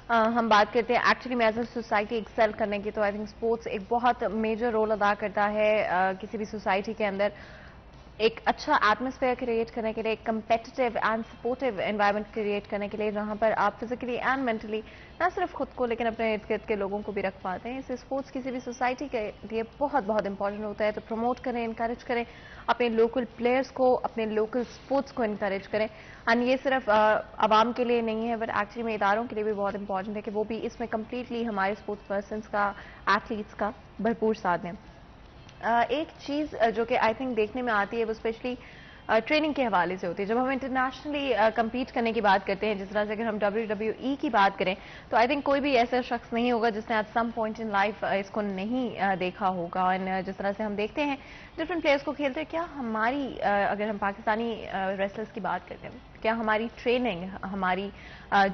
ہم بات کرتے ہیں ایکچولی میں ایز اے سوسائٹی ایکسیل کرنے کی، تو آئی تھنک اسپورٹس ایک بہت میجر رول ادا کرتا ہے کسی بھی سوسائٹی کے اندر ایک اچھا ایٹماسفیئر کریٹ کرنے کے لیے، ایک competitive and supportive environment create کرنے کے لیے، جہاں پر آپ فزیکلی اینڈ مینٹلی نہ صرف خود کو لیکن اپنے ارد گرد کے لوگوں کو بھی رکھ پاتے ہیں. اس سے اسپورٹس کسی بھی سوسائٹی کے لیے بہت بہت امپورٹنٹ ہوتا ہے. تو پروموٹ کریں، انکریج کریں اپنے لوکل پلیئرس کو، اپنے لوکل اسپورٹس کو انکریج کریں. اینڈ یہ صرف عوام کے لیے نہیں ہے بٹ ایکچولی میں اداروں کے لیے بھی بہت امپورٹنٹ ہے کہ وہ بھی اس میں کمپلیٹلی ہمارے اسپورٹس پرسنس کا، ایتھلیٹس کا بھرپور ساتھ دیں. ایک چیز جو کہ آئی تھنک دیکھنے میں آتی ہے وہ اسپیشلی ٹریننگ کے حوالے سے ہوتی ہے. جب ہم انٹرنیشنلی کمپیٹ کرنے کی بات کرتے ہیں، جس طرح سے اگر ہم WWE کی بات کریں تو آئی تھنک کوئی بھی ایسا شخص نہیں ہوگا جس نے at some point in life اس کو نہیں دیکھا ہوگا. اور جس طرح سے ہم دیکھتے ہیں ڈفرینٹ پلیئرس کو کھیلتے ہیں، کیا ہماری اگر ہم پاکستانی ریسلرس کی بات کرتے ہیں، کیا ہماری ٹریننگ، ہماری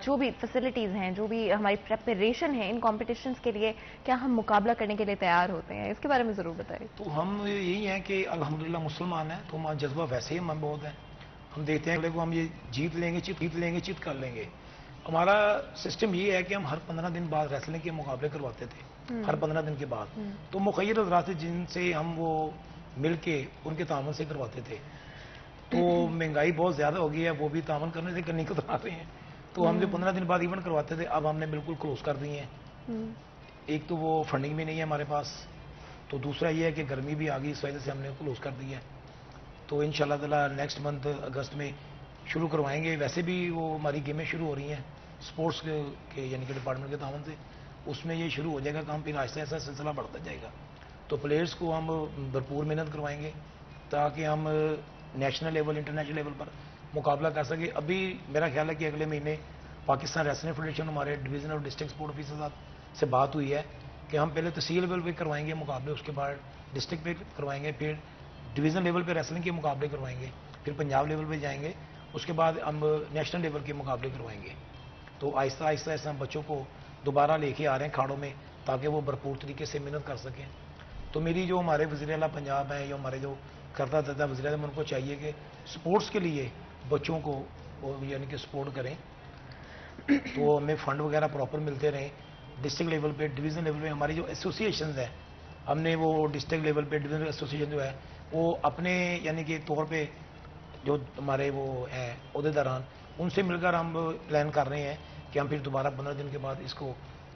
جو بھی فیسلٹیز ہیں، جو بھی ہماری پریپریشن ہے ان کمپٹیشنز کے لیے، کیا ہم مقابلہ کرنے کے لیے تیار ہوتے ہیں؟ اس کے بارے میں ضرور بتائیے. تو ہم یہی ہیں کہ الحمدللہ مسلمان ہیں تو ہمارا جذبہ ویسے ہی ہم بہت ہے. ہم دیکھتے ہیں کہ ہم یہ جیت لیں گے، چیت کر لیں گے. ہمارا سسٹم یہ ہے کہ ہم ہر 15 دن بعد ریسلنگ کے مقابلے کرواتے تھے، ہر 15 دن کے بعد. تو مخیر حضرات جن سے ہم وہ مل کے ان کے تعاون سے کرواتے تھے. تو مہنگائی بہت زیادہ ہو گئی ہے، وہ بھی تعاون کرنے سے کرنے رہے ہیں. تو ہم جو 15 دن بعد ایونٹ کرواتے تھے اب ہم نے بالکل کلوز کر دیے ہیں. ایک تو وہ فنڈنگ بھی نہیں ہے ہمارے پاس، تو دوسرا یہ ہے کہ گرمی بھی آ گئی، اس وجہ سے ہم نے کلوز کر دی ہے. تو ان شاء اللہ تعالیٰ نیکسٹ منتھ اگست میں شروع کروائیں گے. ویسے بھی وہ ہماری گیمیں شروع ہو رہی ہیں اسپورٹس کے یعنی کہ ڈپارٹمنٹ کے تعاون سے، اس میں یہ شروع ہو جائے گا کام، پھر آہستہ آہستہ سلسلہ بڑھتا جائے گا. تو پلیئرس کو ہم بھرپور محنت کروائیں گے تاکہ ہم نیشنل لیول انٹرنیشنل لیول پر مقابلہ کر سکیں. ابھی میرا خیال ہے کہ اگلے مہینے پاکستان ریسلنگ فیڈریشن ہمارے ڈویژن اور ڈسٹرکٹ اسپورٹ آفیسر سے بات ہوئی ہے کہ ہم پہلے تحصیل لیول پہ کروائیں گے مقابلے، اس کے بعد ڈسٹرکٹ پہ کروائیں گے، پھر ڈویژن لیول پہ ریسلنگ کے مقابلے کروائیں گے، پھر پنجاب لیول پہ جائیں گے، اس کے بعد ہم نیشنل لیول کے مقابلے کروائیں گے. تو آہستہ آہستہ ایسا ہم بچوں کو دوبارہ لے کے آ رہے ہیں کھاڑوں میں تاکہ وہ بھرپور طریقے سے محنت کر سکیں. تو میری جو ہمارے وزیر اعلیٰ پنجاب ہیں یا ہمارے جو کرتا دھرتا وزیر اعظم، ان کو چاہیے کہ سپورٹس کے لیے بچوں کو یعنی کہ سپورٹ کریں، تو ہمیں فنڈ وغیرہ پراپر ملتے رہیں. ڈسٹرکٹ لیول پہ ڈویژن لیول پہ ہماری جو ایسوسیشنز ہیں، ہم نے وہ ڈسٹرکٹ لیول پہ ڈویژن ایسوسیشن جو ہے وہ اپنے یعنی کہ طور پہ جو ہمارے وہ ہیں عہدیداران، ان سے مل کر ہم پلان کر رہے ہیں کہ ہم پھر دوبارہ 15 دن کے بعد اس کو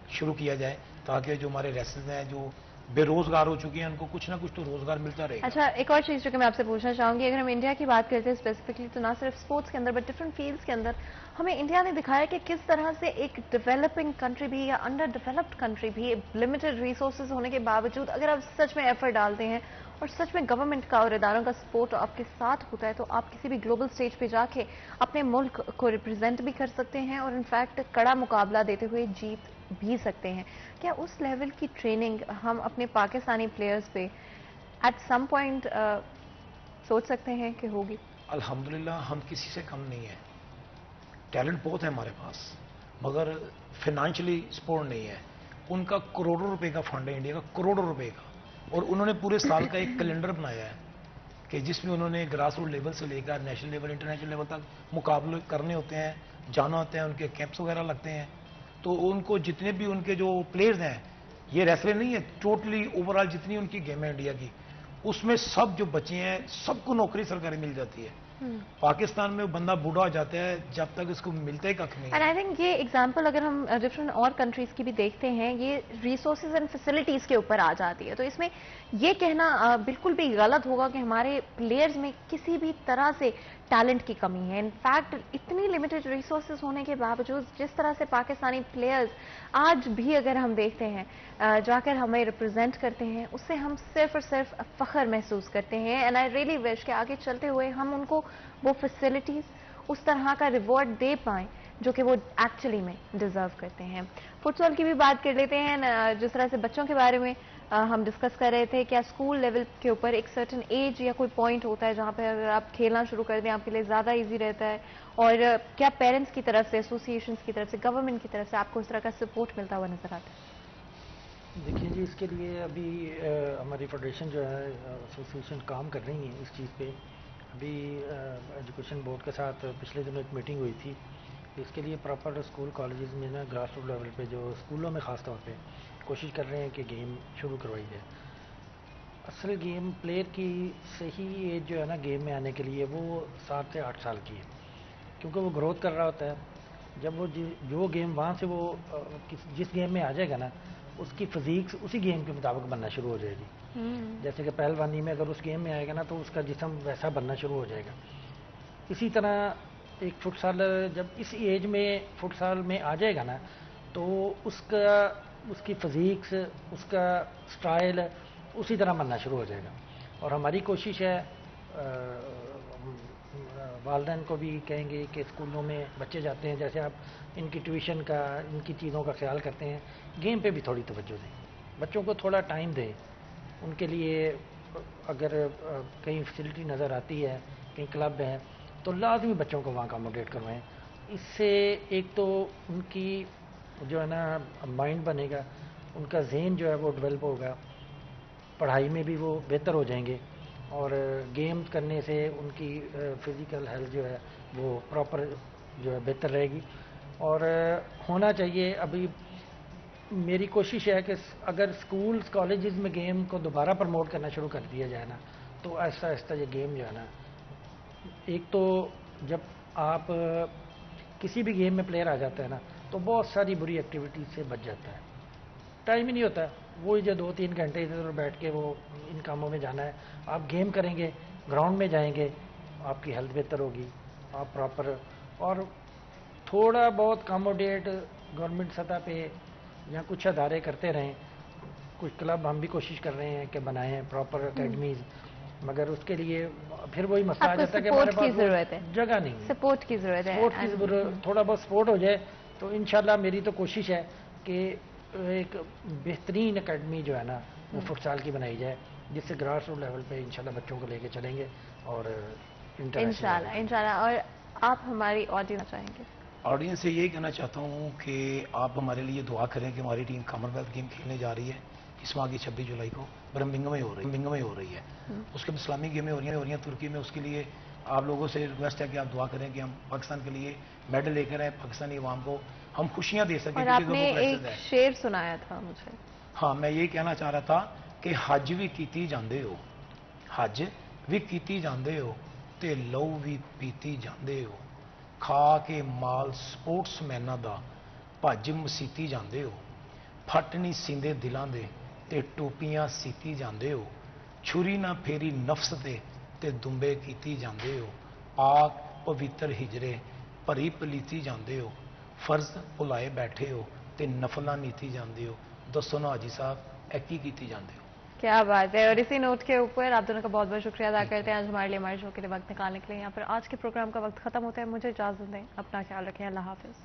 شروع کیا جائے تاکہ جو ہمارے ریسلرز ہیں جو بے روزگار ہو چکی ہیں ان کو کچھ نہ کچھ تو روزگار ملتا رہے گا. اچھا، ایک اور چیز جو کہ میں آپ سے پوچھنا چاہوں گی، اگر ہم انڈیا کی بات کرتے ہیں اسپیسیفکلی، تو نہ صرف اسپورٹس کے اندر بٹ ڈفرنٹ فیلڈس کے اندر ہمیں انڈیا نے دکھایا کہ کس طرح سے ایک ڈیولپنگ کنٹری بھی یا انڈر ڈیولپڈ کنٹری بھی لمیٹڈ ریسورسز ہونے کے باوجود اگر آپ سچ میں ایفرٹ ڈالتے ہیں اور سچ میں گورنمنٹ کا اور اداروں کا سپورٹ آپ کے ساتھ ہوتا ہے تو آپ کسی بھی گلوبل سٹیج پہ جا کے اپنے ملک کو ریپرزینٹ بھی کر سکتے ہیں اور انفیکٹ کڑا مقابلہ دیتے ہوئے جیت بھی سکتے ہیں. کیا اس لیول کی ٹریننگ ہم اپنے پاکستانی پلیئرز پہ ایٹ سم پوائنٹ سوچ سکتے ہیں کہ ہوگی؟ الحمدللہ ہم کسی سے کم نہیں ہیں، ٹیلنٹ بہت ہے ہمارے پاس، مگر فائنینشلی سپورٹ نہیں ہے. ان کا کروڑوں روپے کا فنڈ ہے انڈیا کا، کروڑوں روپے کا، اور انہوں نے پورے سال کا ایک کیلنڈر بنایا ہے کہ جس میں انہوں نے گراس روٹ لیول سے لے کر نیشنل لیول انٹرنیشنل لیول تک مقابلے کرنے ہوتے ہیں، جانا ہوتا ہے، ان کے کیمپس وغیرہ لگتے ہیں. تو ان کو جتنے بھی ان کے جو پلیئرز ہیں، یہ ریسلر نہیں ہے، ٹوٹلی اوور آل جتنی ان کی گیم ہے انڈیا کی، اس میں سب جو بچے ہیں سب کو نوکری سرکاری مل جاتی ہے. پاکستان میں بندہ بوڑھا ہو جاتا ہے جب تک اس کو ملتا ہی کخ نہیں. اینڈ آئی تھنک یہ ایگزامپل اگر ہم ڈفرنٹ اور کنٹریز کی بھی دیکھتے ہیں، یہ ریسورسز اینڈ فیسلٹیز کے اوپر آ جاتی ہے. تو اس میں یہ کہنا بالکل بھی غلط ہوگا کہ ہمارے پلیئرز میں کسی بھی طرح سے ٹیلنٹ کی کمی ہے. انفیکٹ اتنی لمیٹڈ ریسورسز ہونے کے باوجود جس طرح سے پاکستانی پلیئرز آج بھی اگر ہم دیکھتے ہیں جا کر ہمیں ریپرزینٹ کرتے ہیں، اس سے ہم صرف اور صرف فخر محسوس کرتے ہیں. اینڈ آئی ریئلی وش کہ آگے چلتے ہوئے ہم ان کو وہ فیسلٹیز، اس طرح کا ریوارڈ دے پائیں جو کہ وہ ایکچولی میں ڈیزرو کرتے ہیں. فٹ سال کی بھی بات کر لیتے ہیں. جس طرح سے بچوں کے بارے میں ہم ڈسکس کر رہے تھے، کیا اسکول لیول کے اوپر ایک سرٹن ایج یا کوئی پوائنٹ ہوتا ہے جہاں پہ اگر آپ کھیلنا شروع کر دیں آپ کے لیے زیادہ ایزی رہتا ہے، اور کیا پیرنٹس کی طرف سے، ایسوسیشنس کی طرف سے، گورنمنٹ کی طرف سے آپ کو اس طرح کا سپورٹ ملتا ہوا نظر آتا ہے؟ دیکھیں جی، اس کے لیے ابھی ہماری فیڈریشن جو ہے ایسوسیشن کام کر رہی ہیں اس چیز پہ. ابھی ایجوکیشن بورڈ کے ساتھ پچھلے دنوں ایک میٹنگ ہوئی تھی. اس کے لیے پراپر اسکول کالجز میں نا گراس روٹ لیول پہ جو اسکولوں میں خاص طور پہ کوشش کر رہے ہیں کہ گیم شروع کروائی جائے. اصل گیم پلیئر کی صحیح ایج جو ہے نا گیم میں آنے کے لیے وہ 7 سے 8 سال کی ہے، کیونکہ وہ گروتھ کر رہا ہوتا ہے. جب وہ جو گیم وہاں سے وہ جس گیم میں آ جائے گا نا، اس کی فزیکس اسی گیم کے مطابق بننا شروع ہو جائے گی. جیسے کہ پہلوانی میں اگر اس گیم میں آئے گا نا تو اس کا جسم ویسا بننا شروع ہو جائے گا. اسی طرح ایک فٹ سالر جب اس ایج میں فٹ سال میں آ جائے گا نا تو اس کی فزیکس، اس کا سٹائل اسی طرح بننا شروع ہو جائے گا. اور ہماری کوشش ہے، والدین کو بھی کہیں گے کہ اسکولوں میں بچے جاتے ہیں، جیسے آپ ان کی ٹیوشن کا، ان کی چیزوں کا خیال کرتے ہیں، گیم پہ بھی تھوڑی توجہ دیں، بچوں کو تھوڑا ٹائم دیں. ان کے لیے اگر کہیں فیسلٹی نظر آتی ہے، کہیں کلب ہے، تو لازمی بچوں کو وہاں اکاموڈیٹ کروائیں. اس سے ایک تو ان کی جو ہے نا مائنڈ بنے گا، ان کا ذہن جو ہے وہ ڈیولپ ہوگا، پڑھائی میں بھی وہ بہتر ہو جائیں گے، اور گیم کرنے سے ان کی فزیکل ہیلتھ جو ہے وہ پراپر جو ہے بہتر رہے گی. اور ہونا چاہیے، ابھی میری کوشش ہے کہ اگر اسکولس کالجز میں گیم کو دوبارہ پروموٹ کرنا شروع کر دیا جائے نا تو آہستہ آہستہ یہ گیم جو ہے نا، ایک تو جب آپ کسی بھی گیم میں پلیئر آ جاتا ہے نا تو بہت ساری بری ایکٹیویٹیز سے بچ جاتا ہے. ٹائم ہی نہیں ہوتا. وہی جو 2-3 گھنٹے ادھر ادھر بیٹھ کے وہ ان کاموں میں جانا ہے. آپ گیم کریں گے, گراؤنڈ میں جائیں گے, آپ کی ہیلتھ بہتر ہوگی. آپ پراپر اور تھوڑا بہت کاموڈیٹ گورنمنٹ سطح پہ یا کچھ ادارے کرتے رہیں. کچھ کلب ہم بھی کوشش کر رہے ہیں کہ بنائیں ہیں پراپر اکیڈمیز, مگر اس کے لیے پھر وہی مسئلہ آ آپ کو جاتا ہے کہ ہمارے سپورٹ کی پاس وہ ضرورت ہے, جگہ نہیں ہے. سپورٹ کی ضرورت ہے. سپورٹ کی ضرورت, تھوڑا بہت سپورٹ ہو جائے تو انشاءاللہ میری تو کوشش ہے کہ ایک بہترین اکیڈمی جو ہے نا وہ فٹسال کی بنائی جائے, جس سے گراس روٹ لیول پہ انشاءاللہ بچوں کو لے کے چلیں گے اور انشاءاللہ انشاءاللہ. اور آپ ہماری آڈینس چاہیں گے؟ آڈینس سے یہی کہنا چاہتا ہوں کہ آپ ہمارے لیے دعا کریں کہ ہماری ٹیم کامن ویلتھ گیم کھیلنے جا رہی ہے اس ماہ کی 26 جولائی کو برمنگھم میں ہو رہی ہے. اس کے بعد اسلامی گیمیں ہو رہی ہیں ترکی میں. اس کے لیے آپ لوگوں سے ریکویسٹ ہے کہ آپ دعا کریں کہ ہم پاکستان کے لیے میڈل لے کر آئیں, پاکستانی عوام کو ہم خوشیاں دے سکیں. اور آپ نے ایک شعر سنایا تھا مجھے. ہاں, میں یہی کہنا چاہ رہا تھا کہ حج بھی کیتی جاندے ہو, حج بھی کیتی جاندے ہو تے لو بھی پیتی جاندے ہو, کھا کے مال سپورٹس میناں دا بھج مسیتی جاندے ہو, پھٹ نہیں سیندے دلاں دے تے ٹوپیاں سیتی جاندے ہو, چھری نہ پھیری نفس دے تے دمبے کیتی جاندے ہو, پاک پویتر ہجرے پری پلیتی جاندے ہو, فرض بھلائے بیٹھے ہو تے نفلاں نیتی جاندے ہو. دسو نا حاجی صاحب اے کی کیتی جاندے ہو. کیا بات ہے. اور اسی نوٹ کے اوپر آپ دونوں کا بہت بہت شکریہ ادا کرتے ہیں آج ہمارے لیے ہمارے شو کے لیے وقت نکالنے کے لیے. یہاں پر آج کے پروگرام کا وقت ختم ہوتا ہے. مجھے اجازت دیں, اپنا خیال رکھیں. اللہ حافظ.